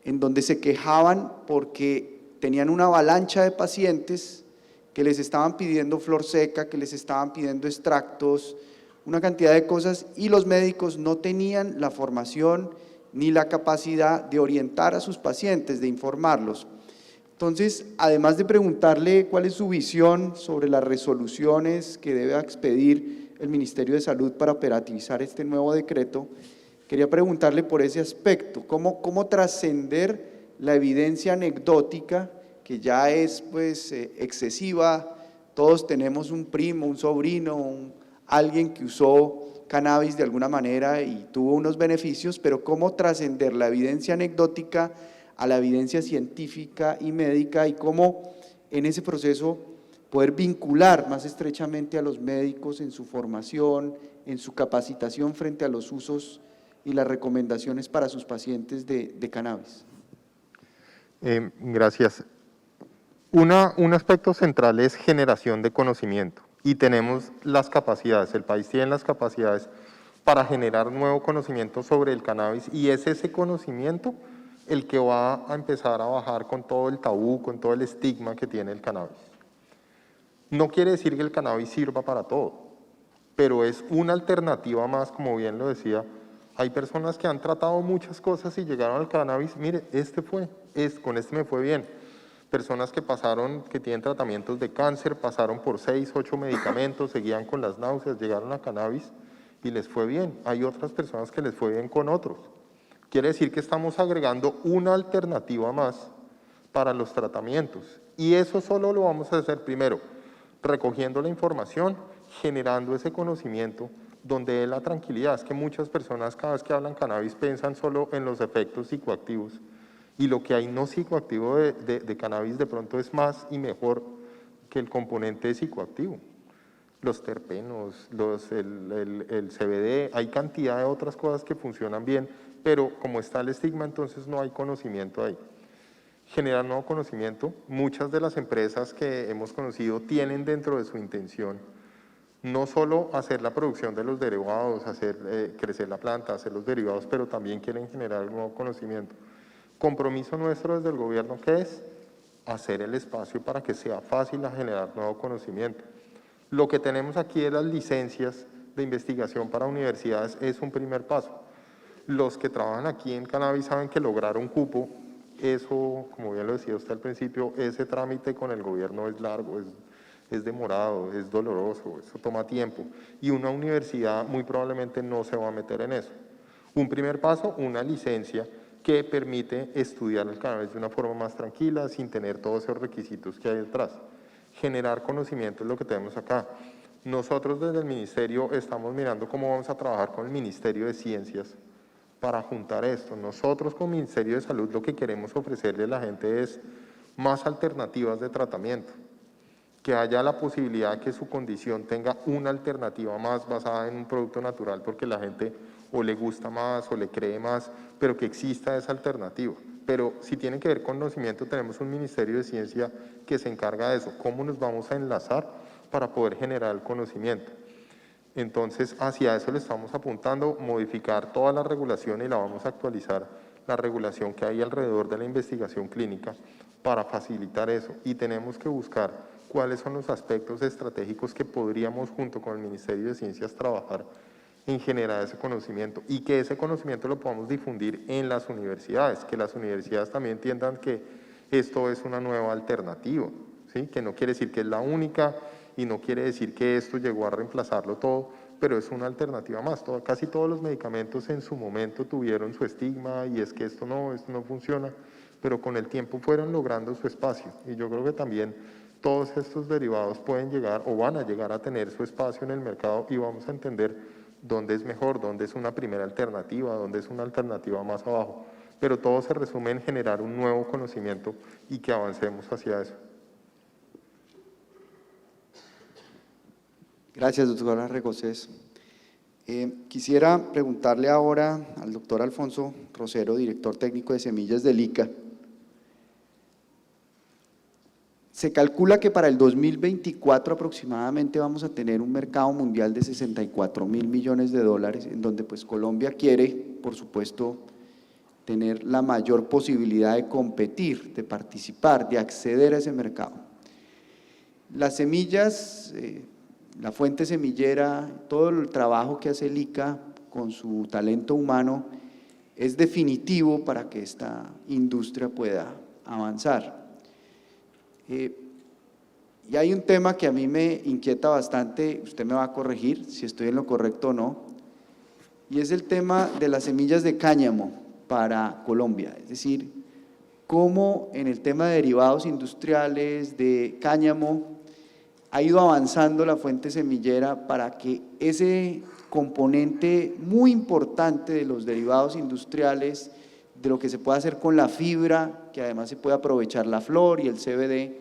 en donde se quejaban porque tenían una avalancha de pacientes que les estaban pidiendo flor seca, que les estaban pidiendo extractos, una cantidad de cosas, y los médicos no tenían la formación ni la capacidad de orientar a sus pacientes, de informarlos. Entonces, además de preguntarle cuál es su visión sobre las resoluciones que debe expedir el Ministerio de Salud para operativizar este nuevo decreto, quería preguntarle por ese aspecto, cómo trascender la evidencia anecdótica, que ya es pues excesiva. Todos tenemos un primo, un sobrino, alguien que usó cannabis de alguna manera y tuvo unos beneficios, pero cómo trascender la evidencia anecdótica a la evidencia científica y médica, y cómo en ese proceso poder vincular más estrechamente a los médicos en su formación, en su capacitación frente a los usos y las recomendaciones para sus pacientes de cannabis. Gracias. Un aspecto central es generación de conocimiento, y tenemos las capacidades, el país tiene las capacidades para generar nuevo conocimiento sobre el cannabis, y es ese conocimiento el que va a empezar a bajar con todo el tabú, con todo el estigma que tiene el cannabis. No quiere decir que el cannabis sirva para todo, pero es una alternativa más, como bien lo decía. Hay personas que han tratado muchas cosas y llegaron al cannabis, mire, con este me fue bien. Personas que tienen tratamientos de cáncer, pasaron por 6, 8 medicamentos, seguían con las náuseas, llegaron a cannabis y les fue bien. Hay otras personas que les fue bien con otros. Quiere decir que estamos agregando una alternativa más para los tratamientos, y eso solo lo vamos a hacer primero, recogiendo la información, generando ese conocimiento, donde es la tranquilidad. Es que muchas personas cada vez que hablan cannabis piensan solo en los efectos psicoactivos, y lo que hay no psicoactivo de cannabis de pronto es más y mejor que el componente psicoactivo. Los terpenos, el CBD, hay cantidad de otras cosas que funcionan bien, pero como está el estigma, entonces no hay conocimiento ahí. Generar nuevo conocimiento. Muchas de las empresas que hemos conocido tienen dentro de su intención no solo hacer la producción de los derivados, hacer crecer la planta, hacer los derivados, pero también quieren generar un nuevo conocimiento. Compromiso nuestro desde el gobierno, ¿qué es? Hacer el espacio para que sea fácil a generar nuevo conocimiento. Lo que tenemos aquí de las licencias de investigación para universidades es un primer paso. Los que trabajan aquí en cannabis saben que lograr un cupo, eso, como bien lo decía usted al principio, ese trámite con el gobierno es largo, es demorado, es doloroso, eso toma tiempo, y una universidad muy probablemente no se va a meter en eso. Un primer paso, una licencia que permite estudiar el cannabis de una forma más tranquila, sin tener todos esos requisitos que hay detrás. Generar conocimiento es lo que tenemos acá. Nosotros desde el Ministerio estamos mirando cómo vamos a trabajar con el Ministerio de Ciencias para juntar esto. Nosotros como Ministerio de Salud lo que queremos ofrecerle a la gente es más alternativas de tratamiento, que haya la posibilidad de que su condición tenga una alternativa más basada en un producto natural, porque la gente o le gusta más o le cree más, pero que exista esa alternativa. Pero si tiene que ver con conocimiento, tenemos un Ministerio de Ciencia que se encarga de eso. ¿Cómo nos vamos a enlazar para poder generar el conocimiento? Entonces, hacia eso le estamos apuntando, modificar toda la regulación y la vamos a actualizar, la regulación que hay alrededor de la investigación clínica para facilitar eso. Y tenemos que buscar cuáles son los aspectos estratégicos que podríamos, junto con el Ministerio de Ciencias, trabajar en generar ese conocimiento y que ese conocimiento lo podamos difundir en las universidades, que las universidades también entiendan que esto es una nueva alternativa, ¿sí? Que no quiere decir que es la única y no quiere decir que esto llegó a reemplazarlo todo, pero es una alternativa más. Casi todos los medicamentos en su momento tuvieron su estigma y es que esto no funciona, pero con el tiempo fueron logrando su espacio y yo creo que también todos estos derivados pueden llegar o van a llegar a tener su espacio en el mercado y vamos a entender dónde es mejor, dónde es una primera alternativa, dónde es una alternativa más abajo, pero todo se resume en generar un nuevo conocimiento y que avancemos hacia eso. Gracias, doctora Regocés. Quisiera preguntarle ahora al doctor Alfonso Rosero, director técnico de semillas del ICA. Se calcula que para el 2024 aproximadamente vamos a tener un mercado mundial de 64.000 millones de dólares, en donde pues Colombia quiere, por supuesto, tener la mayor posibilidad de competir, de participar, de acceder a ese mercado. Las semillas, la fuente semillera, todo el trabajo que hace el ICA con su talento humano es definitivo para que esta industria pueda avanzar. Y hay un tema que a mí me inquieta bastante, usted me va a corregir si estoy en lo correcto o no, y es el tema de las semillas de cáñamo para Colombia, es decir, cómo en el tema de derivados industriales de cáñamo ha ido avanzando la fuente semillera para que ese componente muy importante de los derivados industriales, de lo que se puede hacer con la fibra, que además se puede aprovechar la flor y el CBD,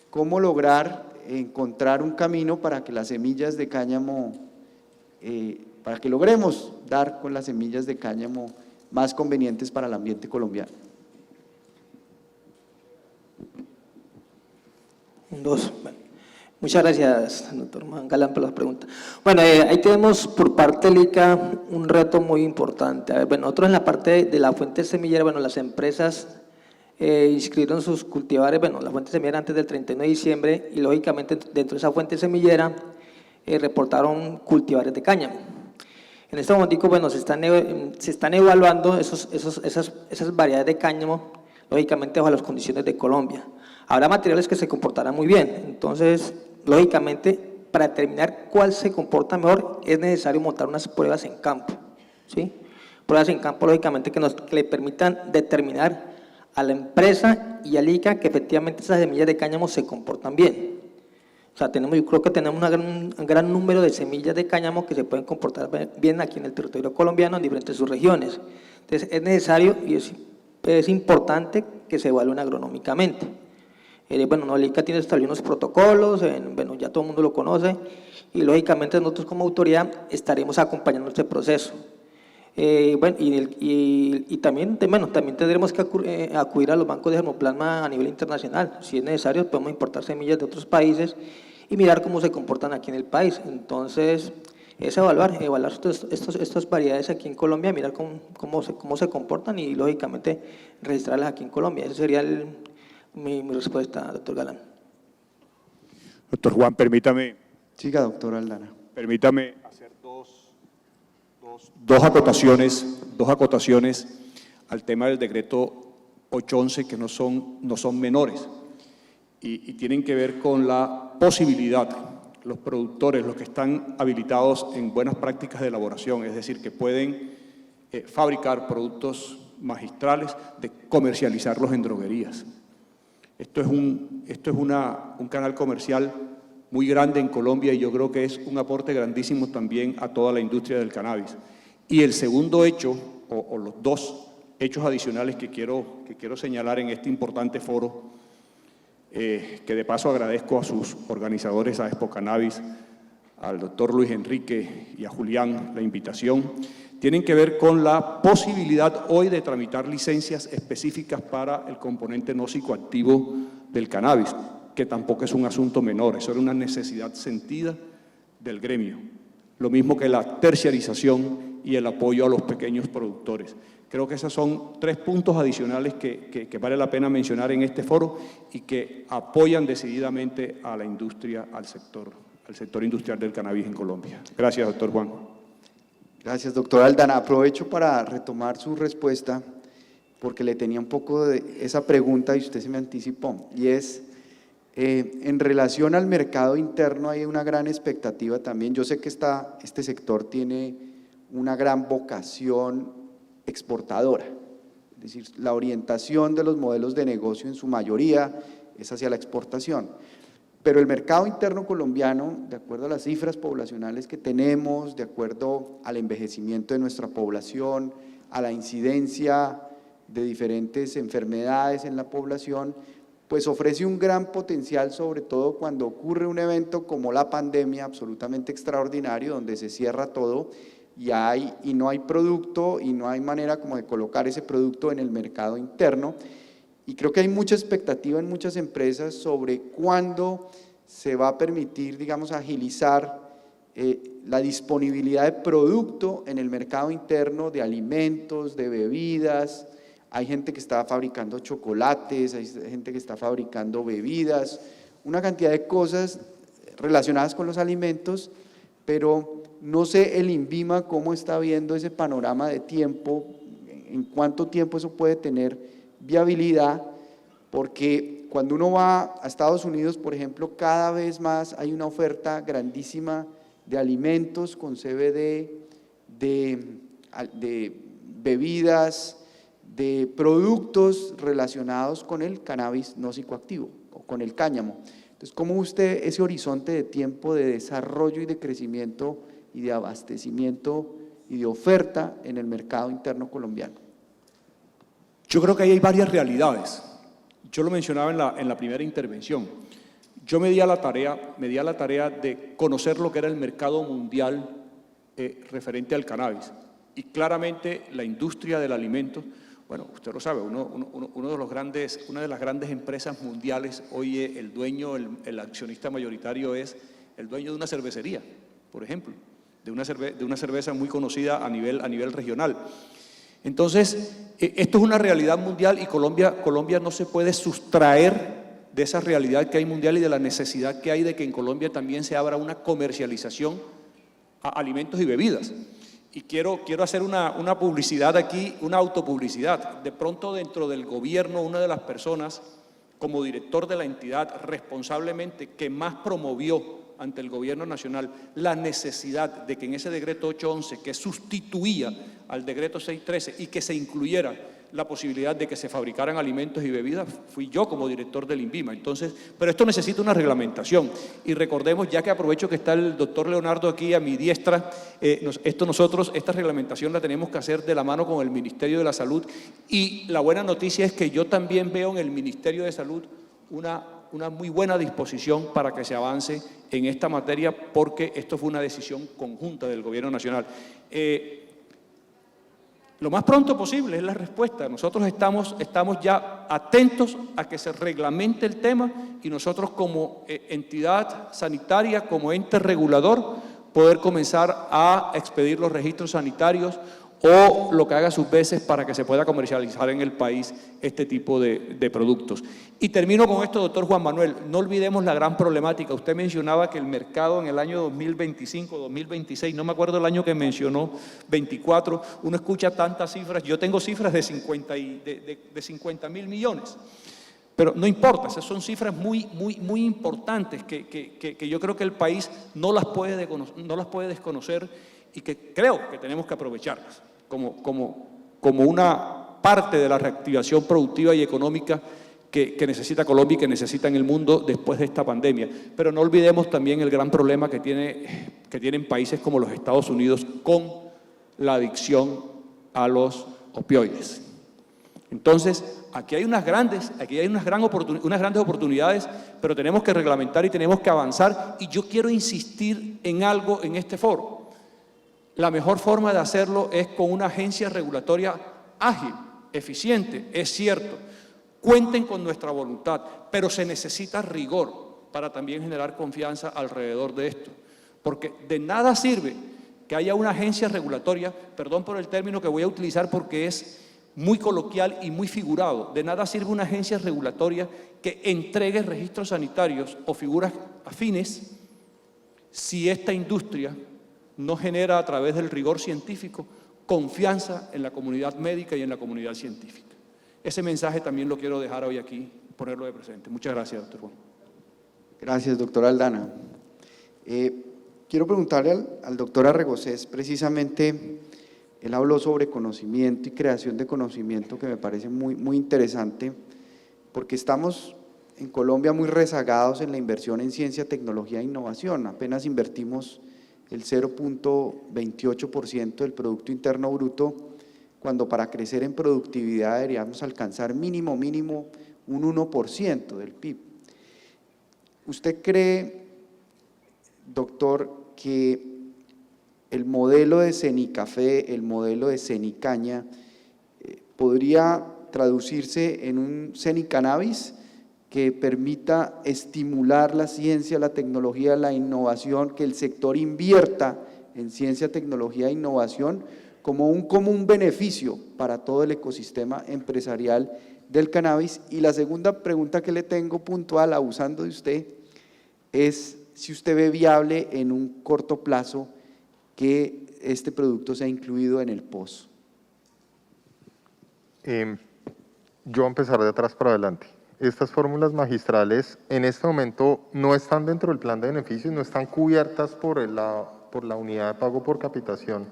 cómo lograr encontrar un camino para que las semillas de cáñamo, para que logremos dar con las semillas de cáñamo más convenientes para el ambiente colombiano. Muchas gracias, doctor Galán, por la pregunta. Bueno, ahí tenemos por parte del ICA un reto muy importante. A ver, bueno, nosotros en la parte de la fuente semillera, bueno, las empresas inscribieron sus cultivares, bueno, la fuente semillera antes del 31 de diciembre y lógicamente dentro de esa fuente semillera reportaron cultivares de cáñamo. En este momento, bueno, se están evaluando esas variedades de cáñamo, lógicamente bajo las condiciones de Colombia. Habrá materiales que se comportarán muy bien, entonces, lógicamente, para determinar cuál se comporta mejor, es necesario montar unas pruebas en campo, ¿sí? Pruebas en campo, lógicamente, que le permitan determinar a la empresa y al ICA que efectivamente esas semillas de cáñamo se comportan bien. O sea, yo creo que tenemos un gran número de semillas de cáñamo que se pueden comportar bien aquí en el territorio colombiano, en diferentes subregiones. Entonces, es necesario y es importante que se evalúen agronómicamente. Bueno, el ICA tiene establecidos unos protocolos, bueno, ya todo el mundo lo conoce, y lógicamente nosotros como autoridad estaremos acompañando este proceso. Bueno, y también tendremos que acudir a los bancos de germoplasma a nivel internacional. Si es necesario, podemos importar semillas de otros países y mirar cómo se comportan aquí en el país. Entonces, es evaluar estas variedades aquí en Colombia, mirar cómo se comportan y, lógicamente, registrarlas aquí en Colombia. Esa sería mi respuesta, doctor Galán. Doctor Juan, permítame. Siga, doctor Aldana. Permítame hacer dos acotaciones al tema del decreto 811 que no son menores y tienen que ver con la posibilidad, los productores, los que están habilitados en buenas prácticas de elaboración, es decir, que pueden fabricar productos magistrales, de comercializarlos en droguerías. Esto es un canal comercial muy grande en Colombia y yo creo que es un aporte grandísimo también a toda la industria del cannabis. Y el segundo hecho, o los dos hechos adicionales que quiero señalar en este importante foro, que de paso agradezco a sus organizadores, a Expo Cannabis, al doctor Luis Enrique y a Julián la invitación, tienen que ver con la posibilidad hoy de tramitar licencias específicas para el componente no psicoactivo del cannabis, que tampoco es un asunto menor, eso era una necesidad sentida del gremio. lo mismo que la terciarización y el apoyo a los pequeños productores. Creo que esos son 3 puntos adicionales que vale la pena mencionar en este foro y que apoyan decididamente a la industria, al sector industrial del cannabis en Colombia. Gracias, doctor Juan. Gracias, doctor Aldana. Aprovecho para retomar su respuesta porque le tenía un poco de esa pregunta y usted se me anticipó, y es, en relación al mercado interno hay una gran expectativa también. Yo sé que este sector tiene una gran vocación exportadora, es decir, la orientación de los modelos de negocio en su mayoría es hacia la exportación. Pero el mercado interno colombiano, de acuerdo a las cifras poblacionales que tenemos, de acuerdo al envejecimiento de nuestra población, a la incidencia de diferentes enfermedades en la población, pues ofrece un gran potencial, sobre todo cuando ocurre un evento como la pandemia absolutamente extraordinario, donde se cierra todo y no hay producto y no hay manera como de colocar ese producto en el mercado interno. Y creo que hay mucha expectativa en muchas empresas sobre cuándo se va a permitir, digamos, agilizar la disponibilidad de producto en el mercado interno, de alimentos, de bebidas. Hay gente que está fabricando chocolates, hay gente que está fabricando bebidas, una cantidad de cosas relacionadas con los alimentos, pero no sé el INVIMA cómo está viendo ese panorama de tiempo, en cuánto tiempo eso puede tener viabilidad, porque cuando uno va a Estados Unidos, por ejemplo, cada vez más hay una oferta grandísima de alimentos con CBD, de bebidas, de productos relacionados con el cannabis no psicoactivo o con el cáñamo. Entonces, ¿cómo usted ese horizonte de tiempo de desarrollo y de crecimiento y de abastecimiento y de oferta en el mercado interno colombiano? Yo creo que ahí hay varias realidades. Yo lo mencionaba en la primera intervención. Yo me di a la tarea de conocer lo que era el mercado mundial referente al cannabis. Y claramente la industria del alimento, bueno, usted lo sabe, una de las grandes empresas mundiales, hoy el dueño, el accionista mayoritario es el dueño de una cervecería, por ejemplo, de una cerveza muy conocida a nivel regional. Entonces, esto es una realidad mundial y Colombia no se puede sustraer de esa realidad que hay mundial y de la necesidad que hay de que en Colombia también se abra una comercialización a alimentos y bebidas. Y quiero hacer una publicidad aquí, una autopublicidad. De pronto dentro del gobierno, una de las personas como director de la entidad responsablemente que más promovió ante el gobierno nacional la necesidad de que en ese decreto 811 que sustituía al decreto 613 y que se incluyera la posibilidad de que se fabricaran alimentos y bebidas, fui yo como director del INVIMA. Entonces, pero esto necesita una reglamentación y recordemos, ya que aprovecho que está el doctor Leonardo aquí a mi diestra, esta reglamentación la tenemos que hacer de la mano con el Ministerio de la Salud y la buena noticia es que yo también veo en el Ministerio de Salud una muy buena disposición para que se avance en esta materia porque esto fue una decisión conjunta del Gobierno Nacional. Lo más pronto posible es la respuesta. Nosotros estamos ya atentos a que se reglamente el tema y nosotros como entidad sanitaria, como ente regulador, poder comenzar a expedir los registros sanitarios o lo que haga sus veces para que se pueda comercializar en el país este tipo de productos. Y termino con esto, doctor Juan Manuel, no olvidemos la gran problemática. Usted mencionaba que el mercado en el año 2025, 2026, no me acuerdo el año que mencionó, 24, uno escucha tantas cifras, yo tengo cifras de 50.000 millones. Pero no importa, esas son cifras muy importantes que yo creo que el país no las puede desconocer y que creo que tenemos que aprovecharlas como una parte de la reactivación productiva y económica que necesita Colombia y que necesita en el mundo después de esta pandemia. Pero no olvidemos también el gran problema que tienen países como los Estados Unidos con la adicción a los opioides. Entonces, aquí hay unas grandes oportunidades, pero tenemos que reglamentar y tenemos que avanzar. Y yo quiero insistir en algo en este foro. La mejor forma de hacerlo es con una agencia regulatoria ágil, eficiente, es cierto. Cuenten con nuestra voluntad, pero se necesita rigor para también generar confianza alrededor de esto. Porque de nada sirve que haya una agencia regulatoria, perdón por el término que voy a utilizar porque es muy coloquial y muy figurado, de nada sirve una agencia regulatoria que entregue registros sanitarios o figuras afines si esta industria no genera a través del rigor científico confianza en la comunidad médica y en la comunidad científica. Ese mensaje también lo quiero dejar hoy aquí, ponerlo de presente. Muchas gracias, doctor Juan. Gracias, doctora Aldana. Quiero preguntarle al doctor Arregocés, precisamente, él habló sobre conocimiento y creación de conocimiento, que me parece muy interesante, porque estamos en Colombia muy rezagados en la inversión en ciencia, tecnología e innovación. Apenas invertimos el 0.28% del Producto Interno Bruto, cuando para crecer en productividad deberíamos alcanzar mínimo un 1% del PIB. ¿Usted cree, doctor, que el modelo de Cenicafé, el modelo de Cenicaña, podría traducirse en un Cenicannabis que permita estimular la ciencia, la tecnología, la innovación, que el sector invierta en ciencia, tecnología e innovación como un común beneficio para todo el ecosistema empresarial del cannabis? Y la segunda pregunta que le tengo puntual, abusando de usted, es si usted ve viable en un corto plazo que este producto sea incluido en el POS. Yo voy a empezar de atrás para adelante. Estas fórmulas magistrales en este momento no están dentro del plan de beneficios, no están cubiertas por la unidad de pago por capitación,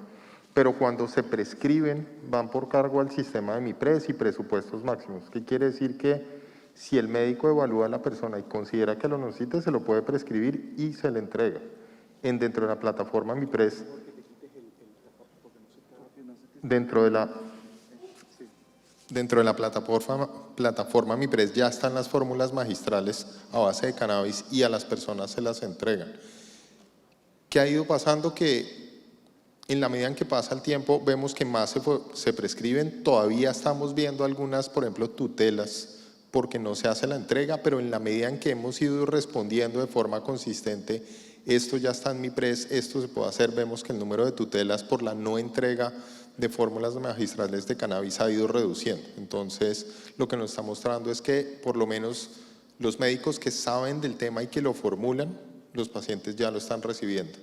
pero cuando se prescriben van por cargo al sistema de MIPRES y presupuestos máximos. ¿Qué quiere decir? Que si el médico evalúa a la persona y considera que lo necesita, se lo puede prescribir y se le entrega. Dentro de la plataforma MIPRES, dentro de la plataforma MIPRES ya están las fórmulas magistrales a base de cannabis y a las personas se las entregan. ¿Qué ha ido pasando? Que en la medida en que pasa el tiempo vemos que más se prescriben. Todavía estamos viendo algunas, por ejemplo, tutelas porque no se hace la entrega, pero en la medida en que hemos ido respondiendo de forma consistente, esto ya está en MIPRES, esto se puede hacer, vemos que el número de tutelas por la no entrega de fórmulas magistrales de cannabis ha ido reduciendo. Entonces, lo que nos está mostrando es que por lo menos los médicos que saben del tema y que lo formulan, los pacientes ya lo están recibiendo.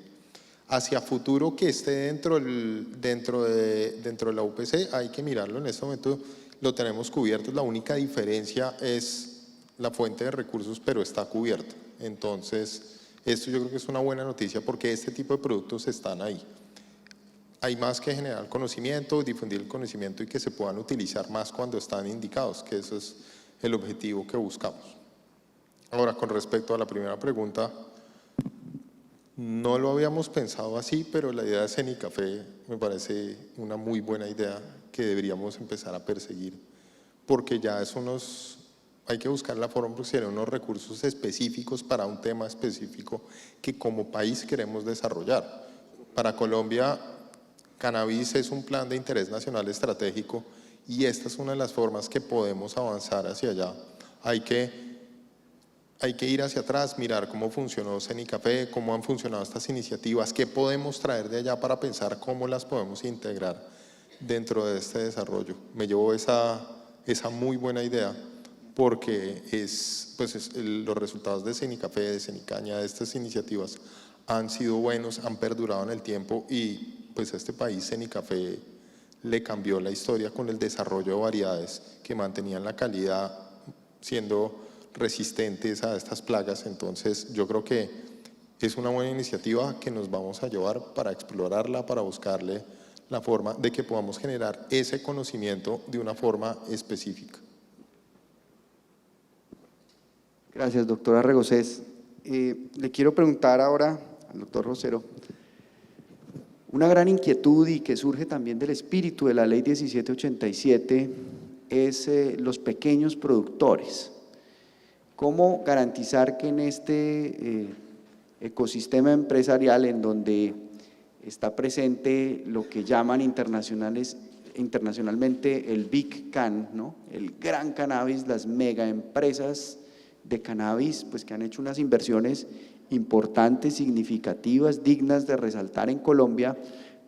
Hacia futuro que esté dentro de la UPC hay que mirarlo. En este momento lo tenemos cubierto, la única diferencia es la fuente de recursos, pero está cubierta. Entonces, esto yo creo que es una buena noticia porque este tipo de productos están ahí. Hay más que generar conocimiento, difundir el conocimiento y que se puedan utilizar más cuando están indicados, que ese es el objetivo que buscamos. Ahora, con respecto a la primera pregunta, no lo habíamos pensado así, pero la idea de Cenicafé me parece una muy buena idea que deberíamos empezar a perseguir, porque ya hay que buscar la forma, porque serían unos recursos específicos para un tema específico que como país queremos desarrollar. Para Colombia, cannabis es un plan de interés nacional estratégico y esta es una de las formas que podemos avanzar hacia allá. Hay que ir hacia atrás, mirar cómo funcionó Cenicafé, cómo han funcionado estas iniciativas, qué podemos traer de allá para pensar cómo las podemos integrar dentro de este desarrollo. Me llevo esa muy buena idea porque los resultados de Cenicafé, de Cenicaña, de estas iniciativas han sido buenos, han perdurado en el tiempo y pues a este país Cenicafé le cambió la historia con el desarrollo de variedades que mantenían la calidad siendo resistentes a estas plagas. Entonces yo creo que es una buena iniciativa que nos vamos a llevar para explorarla, para buscarle la forma de que podamos generar ese conocimiento de una forma específica. Gracias, doctor Arregocés. Le quiero preguntar ahora al doctor Rosero, una gran inquietud y que surge también del espíritu de la ley 1787 es los pequeños productores. ¿Cómo garantizar que en este ecosistema empresarial en donde está presente lo que llaman internacionalmente el Big Can, ¿no?, el gran cannabis, las mega empresas de cannabis, pues que han hecho unas inversiones importantes, significativas, dignas de resaltar en Colombia,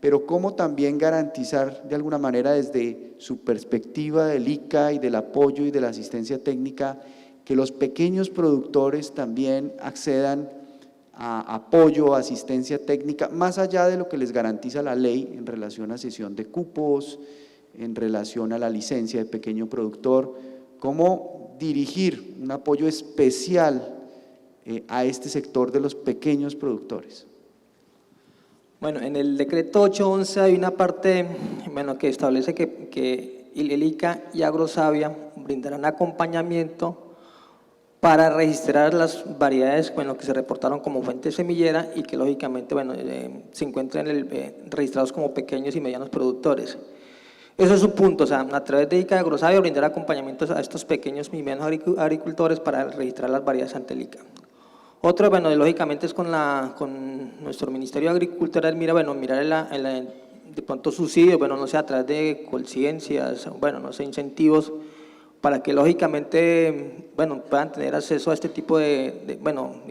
pero cómo también garantizar de alguna manera desde su perspectiva del ICA y del apoyo y de la asistencia técnica, que los pequeños productores también accedan a apoyo, asistencia técnica, más allá de lo que les garantiza la ley en relación a cesión de cupos, en relación a la licencia de pequeño productor, cómo dirigir un apoyo especial a este sector de los pequeños productores. Bueno, en el decreto 811 hay una parte que establece que el ICA y Agrosavia brindarán acompañamiento para registrar las variedades que se reportaron como fuente semillera y que lógicamente se encuentran registrados como pequeños y medianos productores. Eso es un punto, o sea, a través de ICA y Agrosavia brindar acompañamiento a estos pequeños y medianos agricultores para registrar las variedades ante el ICA. Otro, lógicamente es con nuestro Ministerio de Agricultura, mirar de pronto subsidios, no sé, a través de conciencias, no sé, incentivos, para que lógicamente, puedan tener acceso a este tipo de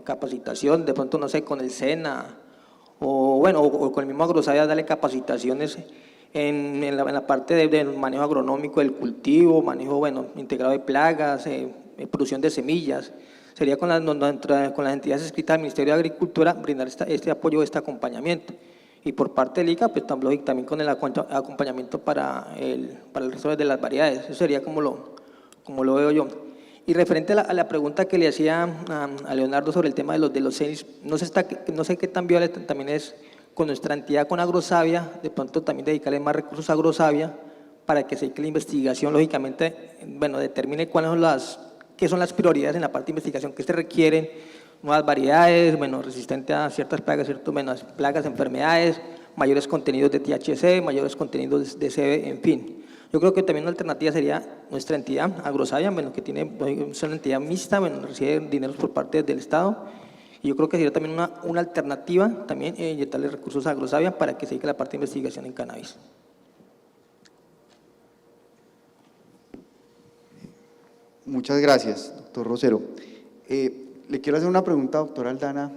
capacitación, de pronto, no sé, con el SENA, o con el mismo Agrosavia, darle capacitaciones en la parte del manejo agronómico del cultivo, manejo, integrado de plagas, producción de semillas. Sería con las entidades escritas del Ministerio de Agricultura brindar este apoyo, este acompañamiento. Y por parte del ICA, pues también con el acompañamiento para el resto de las variedades. Eso sería como lo veo yo. Y referente a la pregunta que le hacía a Leonardo sobre el tema de los CENIS, no sé qué tan viable también es con nuestra entidad, con Agrosavia, de pronto también dedicarle más recursos a Agrosavia para que la investigación, lógicamente, determine qué son las prioridades en la parte de investigación que se requieren, nuevas variedades, resistentes a ciertas plagas, plagas, enfermedades, mayores contenidos de THC, mayores contenidos de CB, en fin. Yo creo que también una alternativa sería nuestra entidad, Agrosavia, que es una entidad mixta, recibe dineros por parte del Estado, y yo creo que sería también una alternativa, también inyectarle recursos a Agrosavia para que se dedique a la parte de investigación en cannabis. Muchas gracias, doctor Rosero. Le quiero hacer una pregunta, doctora Aldana.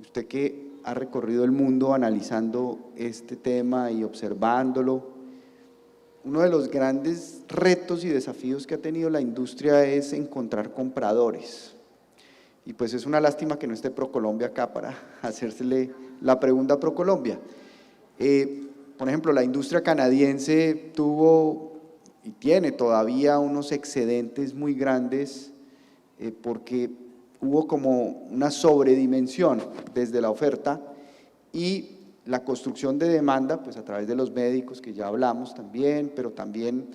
Usted que ha recorrido el mundo analizando este tema y observándolo, uno de los grandes retos y desafíos que ha tenido la industria es encontrar compradores. Y pues es una lástima que no esté ProColombia acá para hacérsele la pregunta a ProColombia. Por ejemplo, la industria canadiense tuvo y tiene todavía unos excedentes muy grandes porque hubo como una sobredimensión desde la oferta y la construcción de demanda, pues a través de los médicos que ya hablamos también, pero también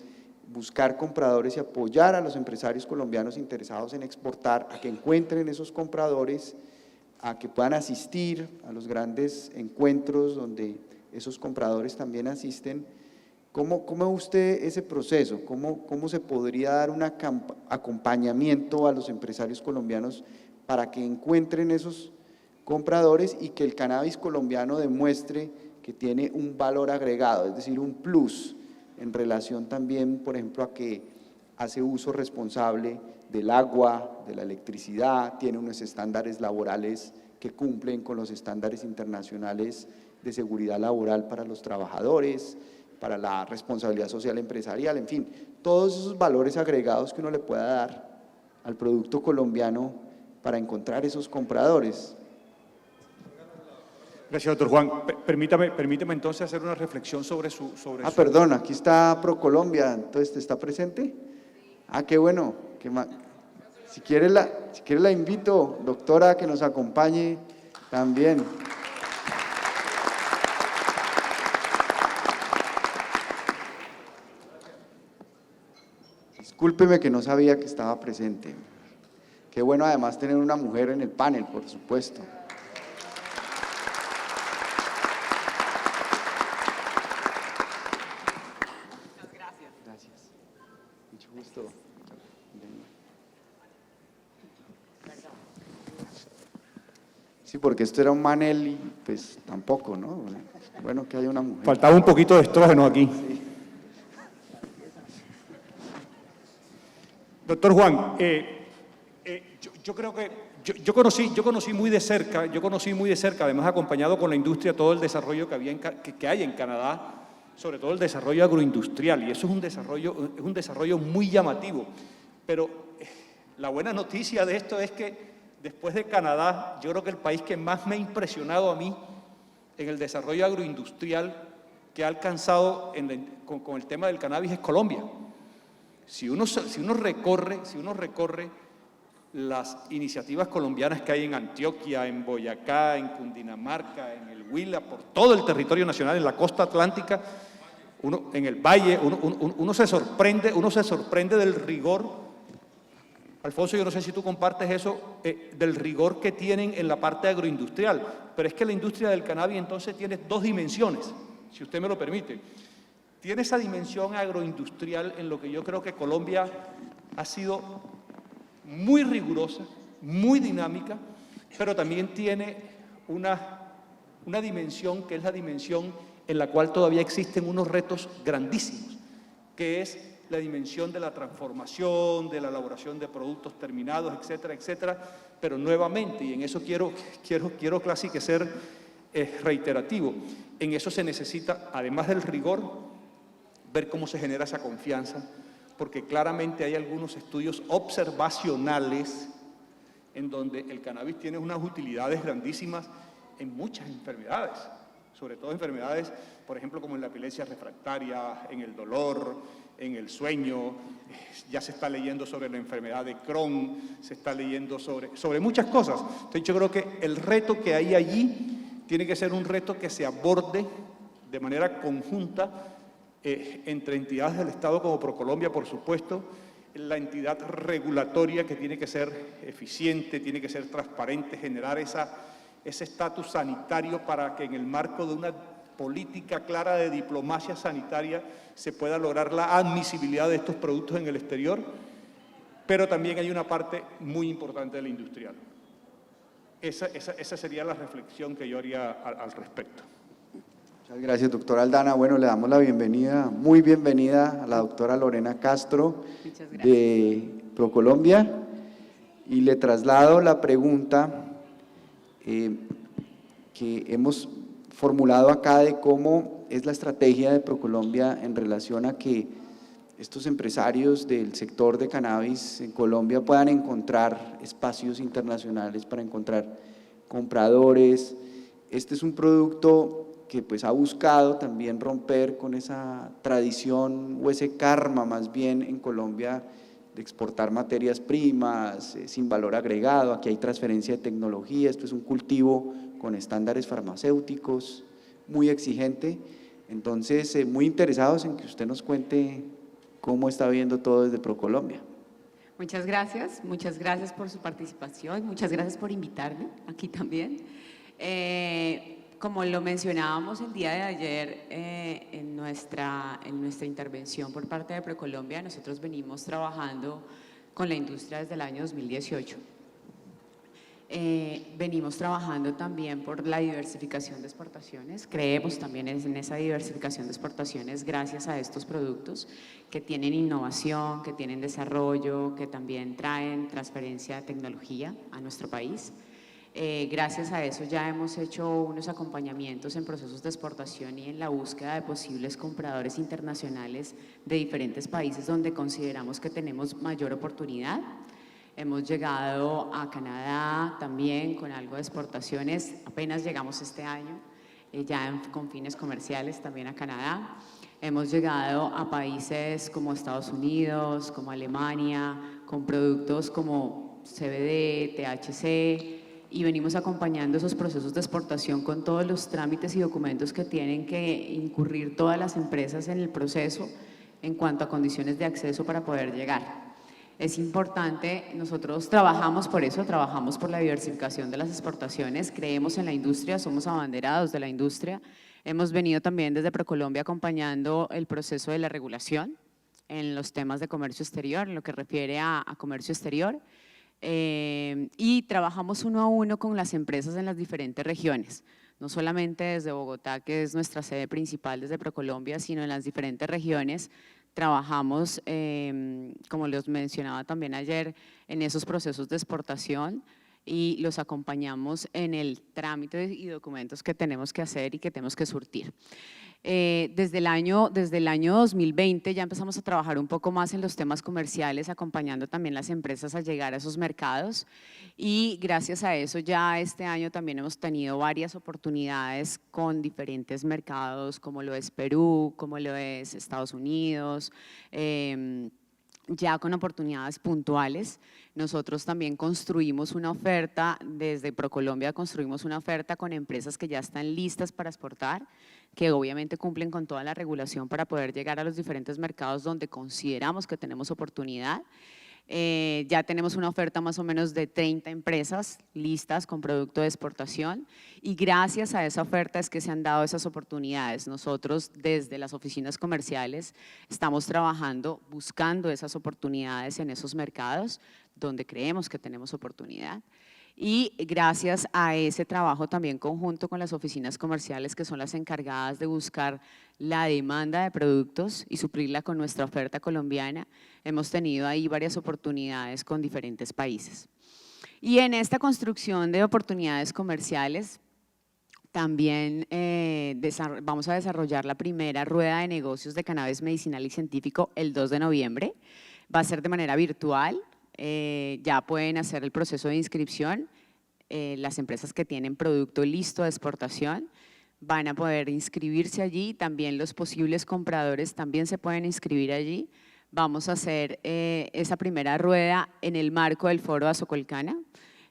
buscar compradores y apoyar a los empresarios colombianos interesados en exportar, a que encuentren esos compradores, a que puedan asistir a los grandes encuentros donde esos compradores también asisten. ¿Cómo ve usted ese proceso? ¿Cómo se podría dar un acompañamiento a los empresarios colombianos para que encuentren esos compradores y que el cannabis colombiano demuestre que tiene un valor agregado, es decir, un plus en relación también, por ejemplo, a que hace uso responsable del agua, de la electricidad, tiene unos estándares laborales que cumplen con los estándares internacionales de seguridad laboral para los trabajadores, para la responsabilidad social empresarial, en fin, todos esos valores agregados que uno le pueda dar al producto colombiano para encontrar esos compradores? Gracias, doctor Juan. Permítame entonces hacer una reflexión sobre su… Perdón, aquí está ProColombia, entonces, ¿está presente? Qué bueno. Si quiere la invito, doctora, a que nos acompañe también. Discúlpeme que no sabía que estaba presente. Qué bueno además tener una mujer en el panel, por supuesto. Sí, porque esto era un panel y pues tampoco, ¿no? Bueno que haya una mujer. Faltaba un poquito de estrógeno aquí. Sí. Doctor Juan, yo creo que yo conocí muy de cerca, además acompañado con la industria, todo el desarrollo que hay en Canadá, sobre todo el desarrollo agroindustrial, y eso es un desarrollo muy llamativo. Pero la buena noticia de esto es que después de Canadá, yo creo que el país que más me ha impresionado a mí en el desarrollo agroindustrial que ha alcanzado con el tema del cannabis es Colombia. Si uno recorre las iniciativas colombianas que hay en Antioquia, en Boyacá, en Cundinamarca, en el Huila, por todo el territorio nacional, en la costa atlántica, en el valle, uno se sorprende del rigor. Alfonso, yo no sé si tú compartes eso, del rigor que tienen en la parte agroindustrial, pero es que la industria del cannabis entonces tiene dos dimensiones, si usted me lo permite. Tiene esa dimensión agroindustrial en lo que yo creo que Colombia ha sido muy rigurosa, muy dinámica, pero también tiene una dimensión que es la dimensión en la cual todavía existen unos retos grandísimos, que es la dimensión de la transformación, de la elaboración de productos terminados, etcétera, etcétera, pero nuevamente, y en eso quiero casi que ser reiterativo, en eso se necesita, además del rigor, ver cómo se genera esa confianza, porque claramente hay algunos estudios observacionales en donde el cannabis tiene unas utilidades grandísimas en muchas enfermedades, sobre todo enfermedades, por ejemplo, como en la epilepsia refractaria, en el dolor, en el sueño. Ya se está leyendo sobre la enfermedad de Crohn, se está leyendo sobre muchas cosas. Entonces yo creo que el reto que hay allí tiene que ser un reto que se aborde de manera conjunta entre entidades del Estado como ProColombia, por supuesto, la entidad regulatoria que tiene que ser eficiente, tiene que ser transparente, generar ese estatus sanitario para que en el marco de una política clara de diplomacia sanitaria se pueda lograr la admisibilidad de estos productos en el exterior, pero también hay una parte muy importante de la industrial. Esa sería la reflexión que yo haría al respecto. Muchas gracias, doctora Aldana. Bueno, le damos la bienvenida, muy bienvenida a la doctora Lorena Castro de ProColombia y le traslado la pregunta que hemos formulado acá de cómo es la estrategia de ProColombia en relación a que estos empresarios del sector de cannabis en Colombia puedan encontrar espacios internacionales para encontrar compradores. Este es un producto que pues ha buscado también romper con esa tradición o ese karma más bien en Colombia de exportar materias primas sin valor agregado. Aquí hay transferencia de tecnología, esto es un cultivo con estándares farmacéuticos muy exigente. Entonces, muy interesados en que usted nos cuente cómo está viendo todo desde ProColombia. Muchas gracias por su participación, muchas gracias por invitarme aquí también. Como lo mencionábamos el día de ayer en nuestra intervención por parte de ProColombia, nosotros venimos trabajando con la industria desde el año 2018. Venimos trabajando también por la diversificación de exportaciones, creemos también en esa diversificación de exportaciones gracias a estos productos que tienen innovación, que tienen desarrollo, que también traen transferencia de tecnología a nuestro país. Gracias a eso ya hemos hecho unos acompañamientos en procesos de exportación y en la búsqueda de posibles compradores internacionales de diferentes países donde consideramos que tenemos mayor oportunidad. Hemos llegado a Canadá también con algo de exportaciones, apenas llegamos este año, con fines comerciales también a Canadá. Hemos llegado a países como Estados Unidos, como Alemania, con productos como CBD, THC, y venimos acompañando esos procesos de exportación con todos los trámites y documentos que tienen que incurrir todas las empresas en el proceso en cuanto a condiciones de acceso para poder llegar. Es importante, nosotros trabajamos por eso, trabajamos por la diversificación de las exportaciones, creemos en la industria, somos abanderados de la industria. Hemos venido también desde ProColombia acompañando el proceso de la regulación en los temas de comercio exterior, en lo que refiere a comercio exterior. Y trabajamos uno a uno con las empresas en las diferentes regiones, no solamente desde Bogotá, que es nuestra sede principal desde ProColombia, sino en las diferentes regiones. Trabajamos, como les mencionaba también ayer, en esos procesos de exportación y los acompañamos en el trámite y documentos que tenemos que hacer y que tenemos que surtir. Desde el año 2020 ya empezamos a trabajar un poco más en los temas comerciales, acompañando también las empresas a llegar a esos mercados, y gracias a eso ya este año también hemos tenido varias oportunidades con diferentes mercados, como lo es Perú, como lo es Estados Unidos, ya con oportunidades puntuales. Nosotros también construimos una oferta, desde ProColombia construimos una oferta con empresas que ya están listas para exportar, que obviamente cumplen con toda la regulación para poder llegar a los diferentes mercados donde consideramos que tenemos oportunidad. Ya tenemos una oferta más o menos de 30 empresas listas con producto de exportación, y gracias a esa oferta es que se han dado esas oportunidades. Nosotros desde las oficinas comerciales estamos trabajando, buscando esas oportunidades en esos mercados donde creemos que tenemos oportunidad. Y gracias a ese trabajo también conjunto con las oficinas comerciales, que son las encargadas de buscar la demanda de productos y suplirla con nuestra oferta colombiana, hemos tenido ahí varias oportunidades con diferentes países. Y en esta construcción de oportunidades comerciales también vamos a desarrollar la primera rueda de negocios de cannabis medicinal y científico el 2 de noviembre. Va a ser de manera virtual. Ya pueden hacer el proceso de inscripción. Las empresas que tienen producto listo de exportación van a poder inscribirse allí. También los posibles compradores también se pueden inscribir allí. Vamos a hacer esa primera rueda en el marco del foro Azocolcana.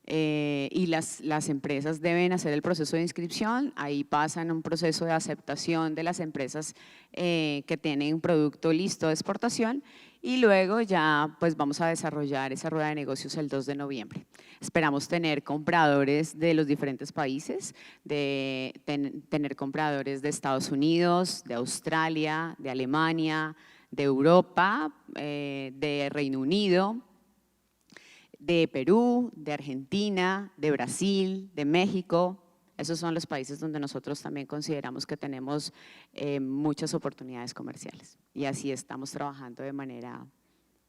Y las empresas deben hacer el proceso de inscripción. Ahí pasan un proceso de aceptación de las empresas que tienen producto listo de exportación, y luego ya pues vamos a desarrollar esa rueda de negocios el 2 de noviembre. Esperamos tener compradores de los diferentes países, tener compradores de Estados Unidos, de Australia, de Alemania, de Europa, de Reino Unido, de Perú, de Argentina, de Brasil, de México. Esos son los países donde nosotros también consideramos que tenemos muchas oportunidades comerciales, y así estamos trabajando de manera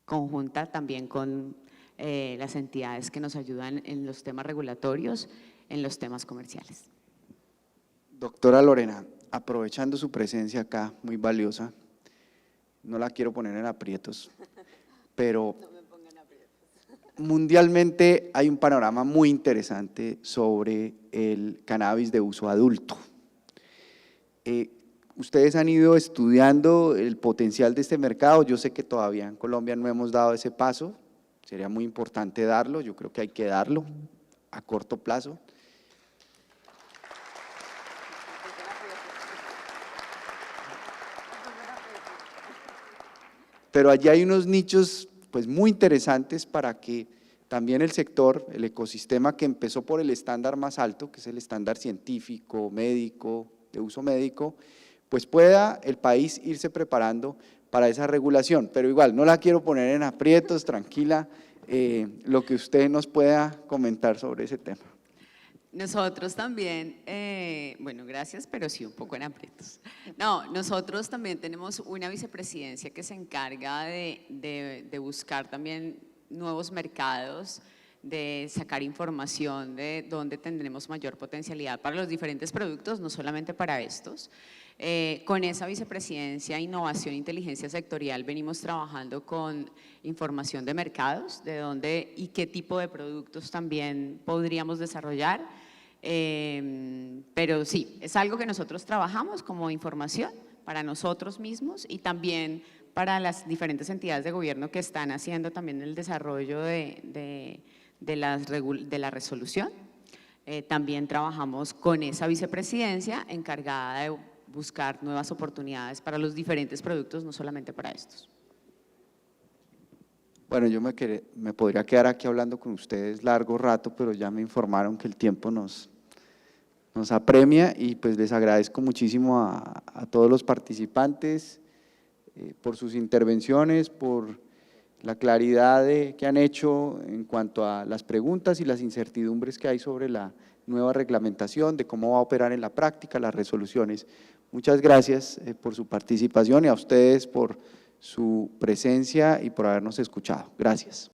conjunta también con las entidades que nos ayudan en los temas regulatorios, en los temas comerciales. Doctora Lorena, aprovechando su presencia acá, muy valiosa, no la quiero poner en aprietos, pero mundialmente hay un panorama muy interesante sobre el cannabis de uso adulto. Ustedes han ido estudiando el potencial de este mercado. Yo sé que todavía en Colombia no hemos dado ese paso, sería muy importante darlo, yo creo que hay que darlo a corto plazo. Pero allí hay unos nichos pues muy interesantes para que también el sector, el ecosistema que empezó por el estándar más alto, que es el estándar científico, médico, de uso médico, pues pueda el país irse preparando para esa regulación. Pero igual, no la quiero poner en aprietos, tranquila, lo que usted nos pueda comentar sobre ese tema. Nosotros también, bueno, gracias, pero sí un poco en aprietos. No, nosotros también tenemos una vicepresidencia que se encarga de buscar también nuevos mercados, de sacar información de dónde tendremos mayor potencialidad para los diferentes productos, no solamente para estos. Con esa vicepresidencia, innovación e inteligencia sectorial, venimos trabajando con información de mercados, de dónde y qué tipo de productos también podríamos desarrollar. Pero sí, es algo que nosotros trabajamos como información para nosotros mismos y también para las diferentes entidades de gobierno que están haciendo también el desarrollo de la resolución. También trabajamos con esa vicepresidencia encargada de buscar nuevas oportunidades para los diferentes productos, no solamente para estos. Bueno, yo me podría quedar aquí hablando con ustedes largo rato, pero ya me informaron que el tiempo nos apremia, y pues les agradezco muchísimo a todos los participantes por sus intervenciones, por la claridad que han hecho en cuanto a las preguntas y las incertidumbres que hay sobre la nueva reglamentación, de cómo va a operar en la práctica las resoluciones. Muchas gracias por su participación y a ustedes por su presencia y por habernos escuchado. Gracias.